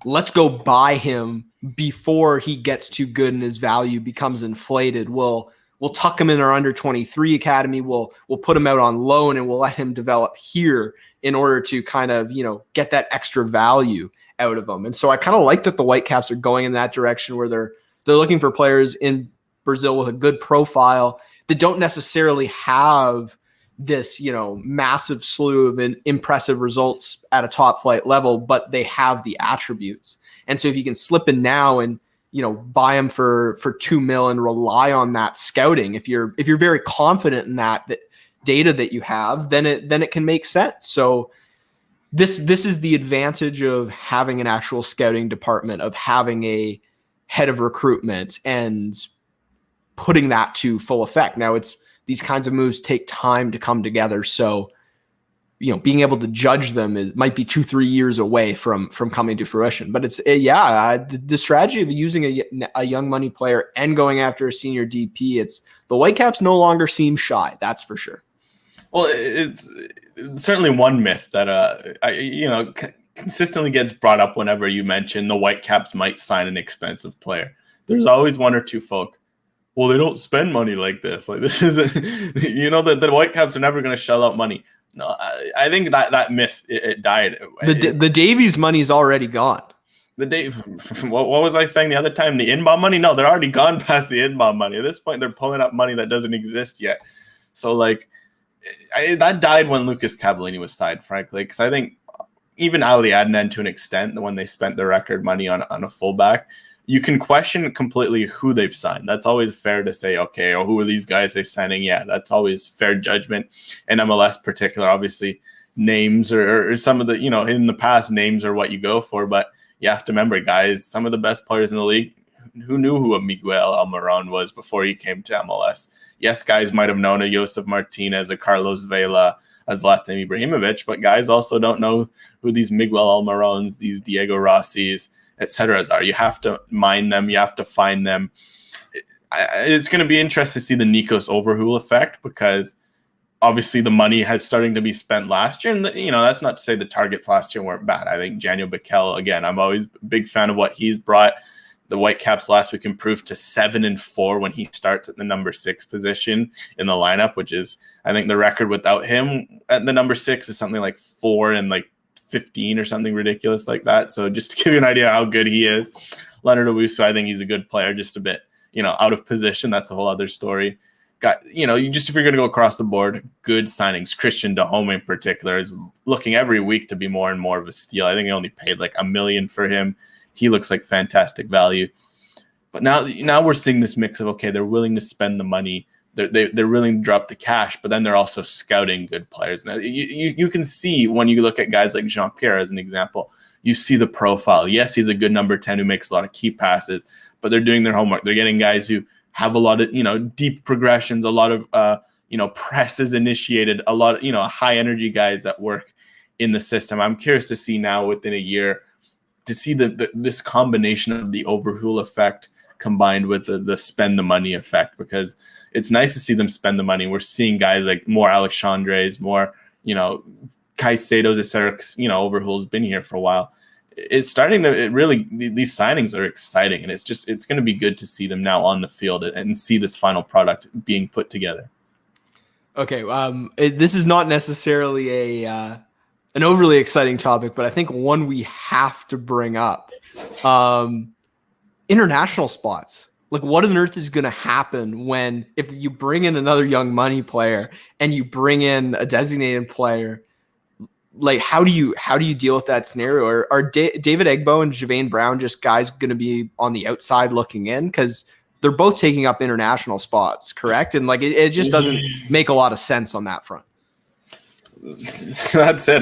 let's go buy him before he gets too good and his value becomes inflated. We'll tuck him in our under 23 academy. We'll put him out on loan and we'll let him develop here in order to kind of, get that extra value out of him. And so I kind of like that the Whitecaps are going in that direction where they're looking for players in Brazil with a good profile that don't necessarily have this, massive slew of impressive results at a top flight level, but they have the attributes. And so if you can slip in now and, buy them for $2 million and rely on that scouting, if you're very confident in that data that you have, then it can make sense. So this is the advantage of having an actual scouting department, of having a head of recruitment and putting that to full effect. Now these kinds of moves take time to come together. So, being able to judge them might be 2-3 years away from coming to fruition. But it's the strategy of using a young money player and going after a senior DP. The Whitecaps no longer seem shy. That's for sure. Well, it's certainly one myth that consistently gets brought up whenever you mention the Whitecaps might sign an expensive player. There's always one or two folk. well, they don't spend money like this. Like this isn't, the Whitecaps are never going to shell out money. No, I think that myth it died. The Davies money's already gone. What was I saying the other time? The inbound money? No, they're already gone past the inbound money. At this point, they're pulling up money that doesn't exist yet. So like, that died when Lucas Cavallini was signed, frankly, because I think even Ali Adnan to an extent, when they spent the record money on a fullback, you can question completely who they've signed. That's always fair to say, okay, or who are these guys they signing? Yeah, that's always fair judgment. In MLS particular, obviously names or some of the, in the past, names are what you go for, but you have to remember, guys, some of the best players in the league, who knew who a Miguel Almiron was before he came to MLS? Yes, guys might have known a Josef Martinez, a Carlos Vela, a Zlatan Ibrahimovic, but guys also don't know who these Miguel Almirons, these Diego Rossi's, etc. are. You have to mine them. You have to find them. It's going to be interesting to see the Nikos Overhaul effect, because obviously the money has starting to be spent last year. And, that's not to say the targets last year weren't bad. I think Janio Bikel, again, I'm always a big fan of what he's brought. The Whitecaps last week improved to 7-4 when he starts at the number 6 position in the lineup, which is, I think the record without him at the number 6 is something like 4-15 or something ridiculous like that. So just to give you an idea how good he is, Leonard Owusu, I think he's a good player, just a bit, out of position. That's a whole other story. Got, if you're going to go across the board, good signings. Christian Dahome in particular is looking every week to be more and more of a steal. I think they only paid like $1 million for him. He looks like fantastic value. But now we're seeing this mix of, okay, they're willing to spend the money. They're willing to drop the cash, but then they're also scouting good players. Now, you can see when you look at guys like Jean-Pierre as an example, you see the profile. Yes, he's a good number 10 who makes a lot of key passes, but they're doing their homework. They're getting guys who have a lot of, deep progressions, a lot of, presses initiated, a lot of, high energy guys that work in the system. I'm curious to see now within a year, to see this combination of the Overhaul effect combined with the spend the money effect, because it's nice to see them spend the money. We're seeing guys like more Alexandres, more, Caicedos, etc. Overhaul's been here for a while. It's starting to, these signings are exciting, and it's going to be good to see them now on the field and see this final product being put together. Okay. This is not necessarily an overly exciting topic, but I think one we have to bring up. International spots. Like, what on earth is going to happen if you bring in another young money player and you bring in a designated player? Like, how do you deal with that scenario? Are David Egbo and Javane Brown just guys going to be on the outside looking in? Because they're both taking up international spots, correct? And like, it just doesn't make a lot of sense on that front. That's it.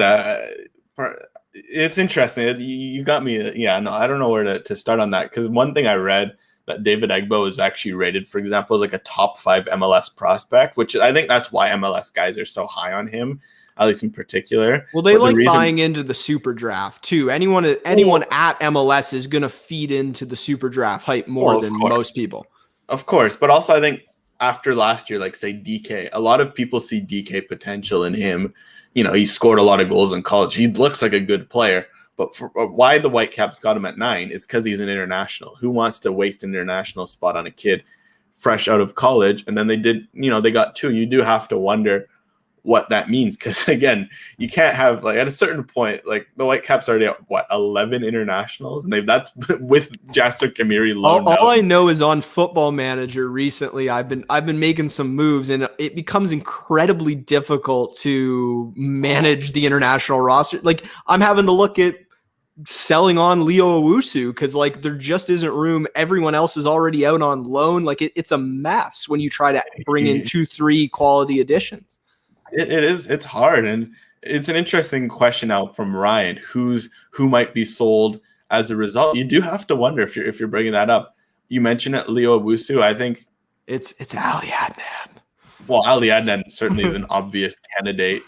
It's interesting. You got me. Yeah, no, I don't know where to start on that, because one thing I read that David Egbo is actually rated, for example, as like a top 5 MLS prospect, which I think that's why MLS guys are so high on him, at least in particular. Well, they buying into the super draft too. Anyone at MLS is going to feed into the super draft hype more than most people. Of course, but also I think after last year, like say DK, a lot of people see DK potential in him. He scored a lot of goals in college. He looks like a good player. But why the Whitecaps got him at 9 is because he's an international. Who wants to waste an international spot on a kid fresh out of college? And then they got 2. You do have to wonder what that means, because again, you can't have, like, at a certain point, like the Whitecaps already at 11 internationals, and that's with Jasser Kamiri loaned out. All I know is on Football Manager recently, I've been making some moves, and it becomes incredibly difficult to manage the international roster. Like, I'm having to look at selling on Leo Owusu because like there just isn't room. Everyone else is already out on loan. Like it's a mess when you try to bring in 2-3 quality additions. It is. It's hard, and it's an interesting question out from Ryan. Who might be sold as a result? You do have to wonder if you're bringing that up. You mentioned it, Leo Owusu. I think it's Ali Adnan. Well, Ali Adnan certainly is an obvious candidate,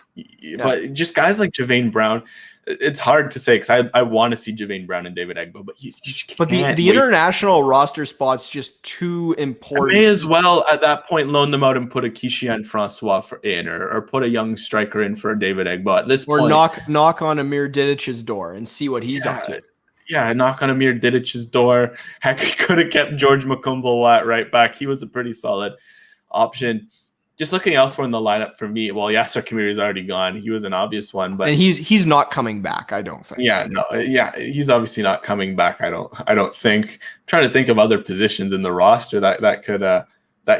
but just guys like Javane Brown. It's hard to say because I want to see Javane Brown and David Egbo, but you just can't. But the international roster spot's just too important. I may as well at that point loan them out and put a Kishian Francois in, or put a young striker in for David Egbo at this point. Or knock on Amir Didic's door and see what he's up to. Yeah, knock on Amir Didic's door. Heck, he could have kept George Makumbo at right back. He was a pretty solid option. Just looking elsewhere in the lineup for me, well, Yasser Kamiri is already gone. He was an obvious one, but and he's not coming back, I don't think. He's obviously not coming back. I don't think. I'm trying to think of other positions in the roster that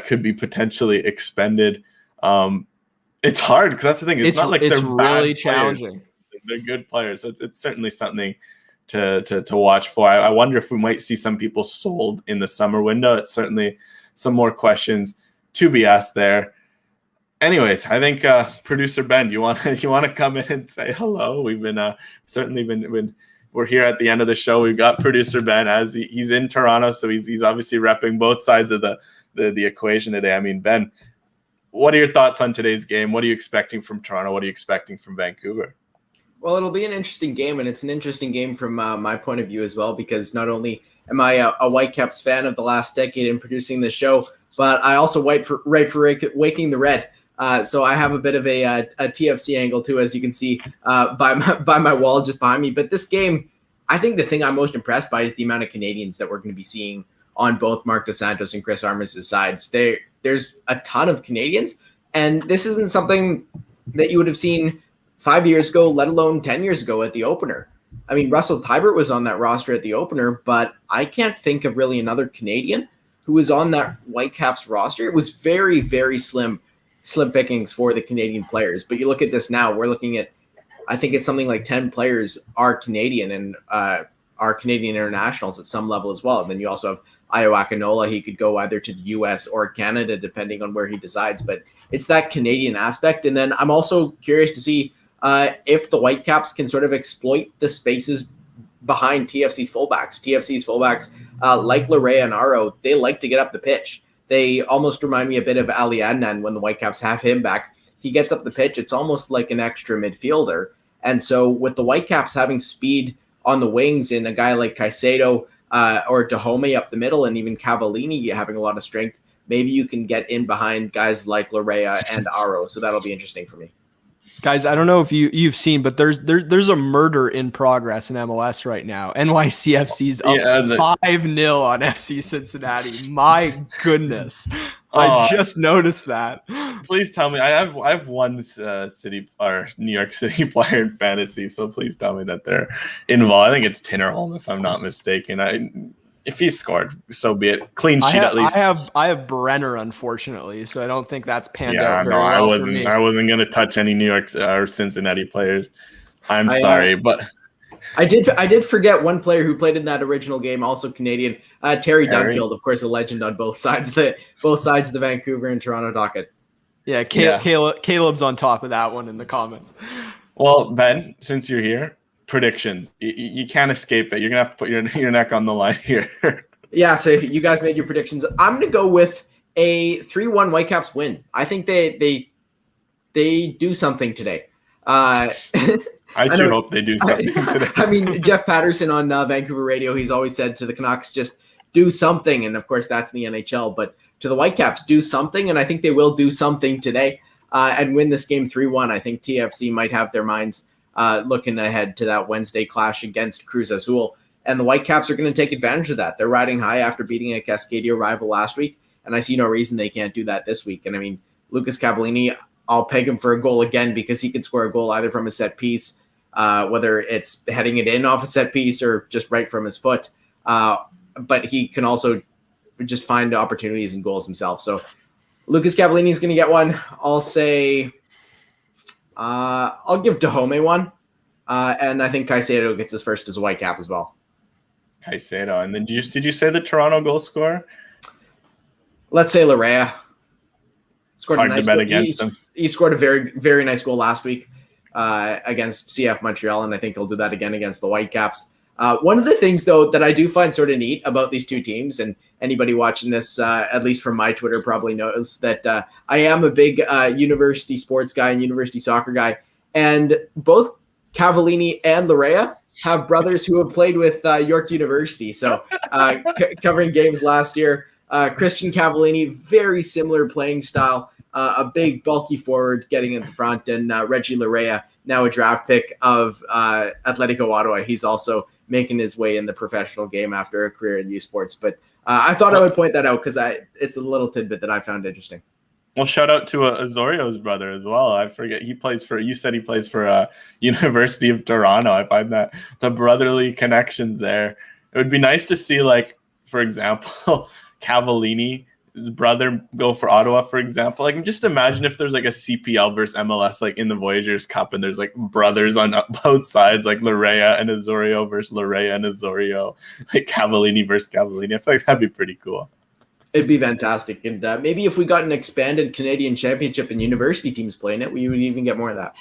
could be potentially expended. It's hard because that's the thing. It's not like they're really bad challenging. Players. They're good players, so it's certainly something to watch for. I wonder if we might see some people sold in the summer window. It's certainly some more questions to be asked there. Anyways, I think producer Ben, you want to come in and say hello? We've been certainly been we're here at the end of the show. We've got producer Ben as he's in Toronto, so he's obviously repping both sides of the equation today. I mean, Ben, what are your thoughts on today's game? What are you expecting from Toronto? What are you expecting from Vancouver? Well, it'll be an interesting game, and it's an interesting game from my point of view as well, because not only am I a Whitecaps fan of the last decade in producing this show, but I also write for Waking the Red. So I have a bit of a TFC angle too, as you can see by my wall just behind me. But this game, I think the thing I'm most impressed by is the amount of Canadians that we're going to be seeing on both Mark Dos Santos and Chris Armas' sides. There's a ton of Canadians, and this isn't something that you would have seen 5 years ago, let alone 10 years ago at the opener. I mean, Russell Tybert was on that roster at the opener, but I can't think of really another Canadian who was on that Whitecaps roster. It was very, very slim pickings for the Canadian players. But you look at this now, we're looking at, I think it's something like 10 players are Canadian and are Canadian internationals at some level as well. And then you also have Ayo Akinola. He could go either to the US or Canada, depending on where he decides. But it's that Canadian aspect. And then I'm also curious to see if the Whitecaps can sort of exploit the spaces behind TFC's fullbacks. TFC's fullbacks, like Larea and Aro, they like to get up the pitch. They almost remind me a bit of Ali Adnan when the Whitecaps have him back. He gets up the pitch. It's almost like an extra midfielder. And so with the Whitecaps having speed on the wings and a guy like Caicedo or Dahome up the middle, and even Cavallini having a lot of strength, maybe you can get in behind guys like Larea and Aro. So that'll be interesting for me. Guys, I don't know if you've seen, but there's a murder in progress in MLS right now. NYCFC's up 5-0 on FC Cincinnati. My goodness. I just noticed that. Please tell me. I have one city or New York City player in fantasy, so please tell me that they're involved. I think it's Tinnerholm, if I'm not mistaken. If he scored, so be it. Clean sheet at least. I have Brenner, unfortunately, so I don't think that's panned out very well. I wasn't going to touch any New York or Cincinnati players. I'm sorry, but I did forget one player who played in that original game, also Canadian, Terry Dunfield, of course, a legend on both sides of the Vancouver and Toronto docket. Yeah, Caleb's on top of that one in the comments. Well, Ben, since you're here, predictions. You can't escape it. You're gonna have to put your neck on the line here. Yeah, so you guys made your predictions. I'm gonna go with a 3-1 Whitecaps win. I think they do something today. I do hope they do something today. I mean, Jeff Patterson on Vancouver radio, he's always said to the Canucks, just do something. And of course, that's the NHL. But to the Whitecaps, do something. And I think they will do something today and win this game 3-1. I think TFC might have their minds looking ahead to that Wednesday clash against Cruz Azul. And the Whitecaps are going to take advantage of that. They're riding high after beating a Cascadia rival last week. And I see no reason they can't do that this week. And I mean, Lucas Cavallini, I'll peg him for a goal again because he could score a goal either from a set piece, whether it's heading it in off a set piece or just right from his foot. But he can also just find opportunities and goals himself. So Lucas Cavallini is going to get one. I'll say I'll give Dahome one. And I think Caicedo gets his first as a Whitecap as well. Caicedo. And then did you say the Toronto goal scorer? Let's say Larea. Scored Hard a nice to bet goal. against him. He scored a very, very nice goal last week against CF Montreal, and I think he'll do that again against the Whitecaps. One of the things, though, that I do find sort of neat about these two teams, and anybody watching this, at least from my Twitter, probably knows that I am a big university sports guy and university soccer guy, and both Cavallini and Larea have brothers who have played with York University. So covering games last year, Christian Cavallini, very similar playing style, a big bulky forward getting in the front, and Reggie Larea, now a draft pick of Atletico Ottawa. He's also making his way in the professional game after a career in youth sports. But I thought I would point that out because it's a little tidbit that I found interesting. Well, shout out to Azorio's brother as well. I forget you said he plays for University of Toronto. I find that the brotherly connections there. It would be nice to see, like, for example, Cavallini, his brother, go for Ottawa, for example. Like, just imagine if there's like a CPL versus MLS, like in the Voyageurs Cup, and there's like brothers on both sides, like Larea and Azorio versus Larea and Azorio, like Cavallini versus Cavallini. I feel like that'd be pretty cool. It'd be fantastic. And maybe if we got an expanded Canadian Championship and university teams playing it, we would even get more of that.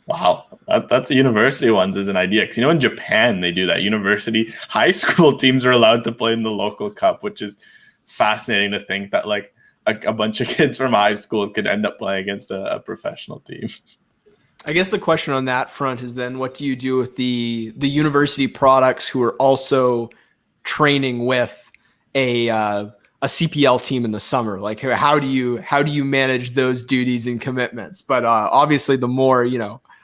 Wow, that's the university ones as an idea. Because, in Japan, they do that. University high school teams are allowed to play in the local cup, which is fascinating to think that, like, a bunch of kids from high school could end up playing against a professional team. I guess the question on that front is then what do you do with the university products who are also training with a CPL team in the summer? Like, how do you manage those duties and commitments? But obviously, the more,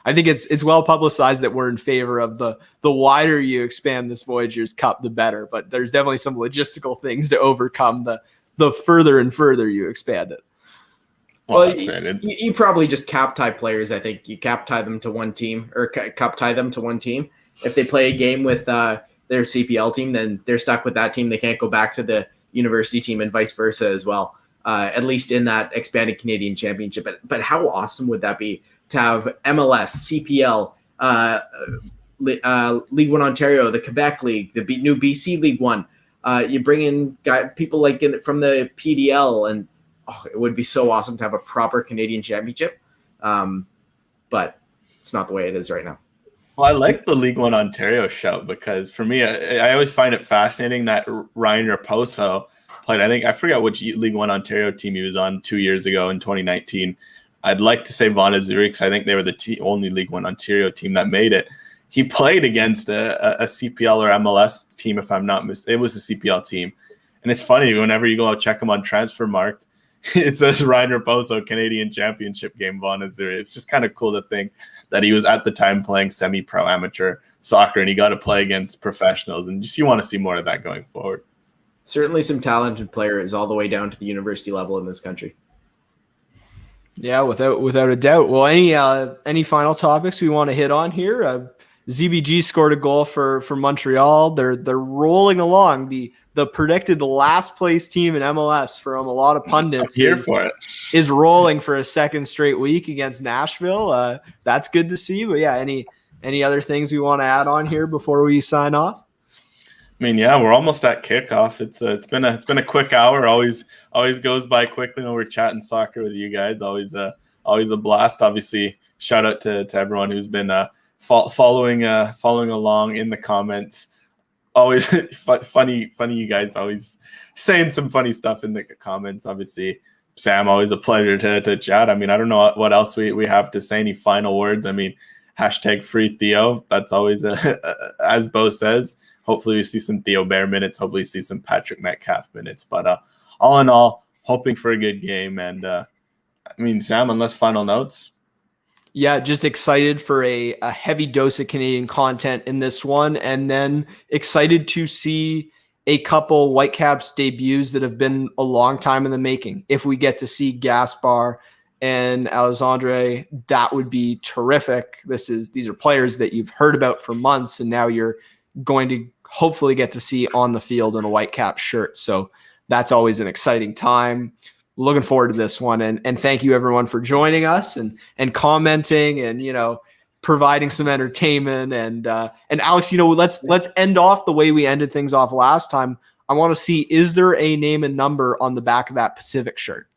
I think it's well publicized that we're in favor of the wider you expand this Voyageurs Cup, the better. But there's definitely some logistical things to overcome the further and further you expand it. Well, you probably just cap tie players. I think you cap tie them to one team, or cup tie them to one team. If they play a game with their CPL team, then they're stuck with that team. They can't go back to the university team, and vice versa as well, at least in that expanded Canadian Championship. But how awesome would that be to have MLS, CPL, League One Ontario, the Quebec League, the new BC League One. You bring in people like from the PDL, and it would be so awesome to have a proper Canadian Championship. But it's not the way it is right now. Well, I like the League One Ontario shout because for me, I always find it fascinating that Ryan Raposo played. I forget which League One Ontario team he was on 2 years ago in 2019. I'd like to say Vaughan Azzurri because I think they were the only League One Ontario team that made it. He played against a CPL or MLS team, if I'm not mistaken. It was a CPL team. And it's funny, whenever you go out check him on Transfermarkt, it says Ryan Raposo Canadian Championship game, Vaughan Azzurri. It's just kind of cool to think that he was at the time playing semi-pro amateur soccer and he got to play against professionals. And just you want to see more of that going forward. Certainly some talented players all the way down to the university level in this country. Yeah, without a doubt. Well, any final topics we want to hit on here? ZBG scored a goal for Montreal. They're rolling along. The predicted last place team in MLS from a lot of pundits is rolling for a second straight week against Nashville. That's good to see. But yeah, any other things we want to add on here before we sign off? I mean, yeah, we're almost at kickoff. It's been a quick hour. Always goes by quickly when we're chatting soccer with you guys. Always a blast. Obviously, shout out to everyone who's been following along in the comments. Always funny. You guys always saying some funny stuff in the comments. Obviously, Sam, always a pleasure to chat. I mean, I don't know what else we have to say. Any final words? I mean, #free Theo. That's always as Bo says. Hopefully we see some Theo Bear minutes. Hopefully see some Patrick Metcalf minutes. But all in all, hoping for a good game. And I mean, Sam, unless final notes. Yeah, just excited for a heavy dose of Canadian content in this one. And then excited to see a couple Whitecaps debuts that have been a long time in the making. If we get to see Gaspar and Alexandre, that would be terrific. These are players that you've heard about for months, and now you're going to hopefully get to see on the field in a Whitecap shirt. So that's always an exciting time. Looking forward to this one. And thank you everyone for joining us and commenting and, providing some entertainment. And Alex, let's end off the way we ended things off last time. I want to see, is there a name and number on the back of that Pacific shirt?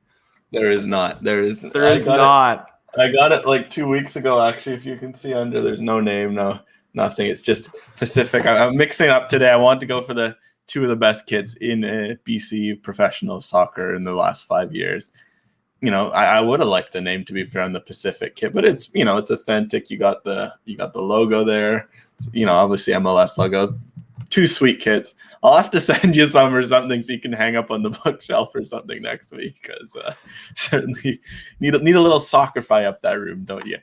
There is not. There is not. I got it like 2 weeks ago, actually. If you can see under, there's no name, no nothing. It's just Pacific. I'm mixing up today. I want to go for the two of the best kits in BC professional soccer in the last 5 years. I would have liked the name, to be fair, on the Pacific kit, but it's it's authentic. You got the logo there. Obviously MLS logo. Two sweet kits. I'll have to send you some or something so you can hang up on the bookshelf or something next week, because certainly need a little soccerify up that room, don't you?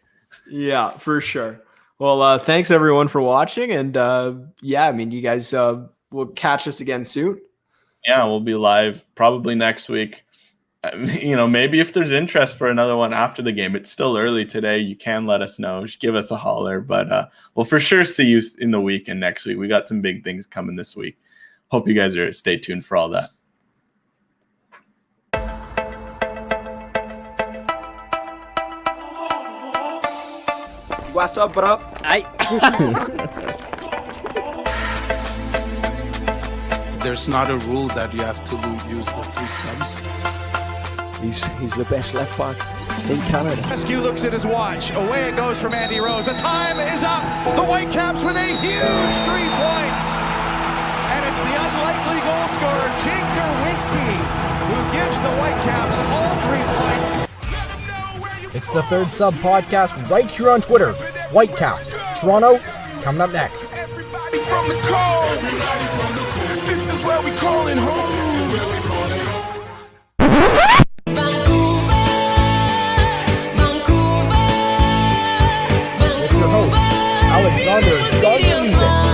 Yeah, for sure. Well, thanks everyone for watching, and yeah, I mean, you guys will catch us again soon. Yeah, we'll be live probably next week. Maybe if there's interest for another one after the game. It's still early today. You can let us know. Just give us a holler. But we'll for sure see you in the week and next week. We got some big things coming this week. Hope you guys stay tuned for all that. What's up, bro? There's not a rule that you have to use the 3 subs. He's the best left back in Canada. Rescue looks at his watch. Away it goes from Andy Rose. The time is up. The Whitecaps with a huge 3 points. And it's the unlikely goal scorer, Jinker Winsky, who gives the Whitecaps all 3 points. It's the Third Sub podcast right here on Twitter. Whitecaps, Toronto, coming up next. Everybody from the cold. This is where we calling home. With your host, Alexander Music.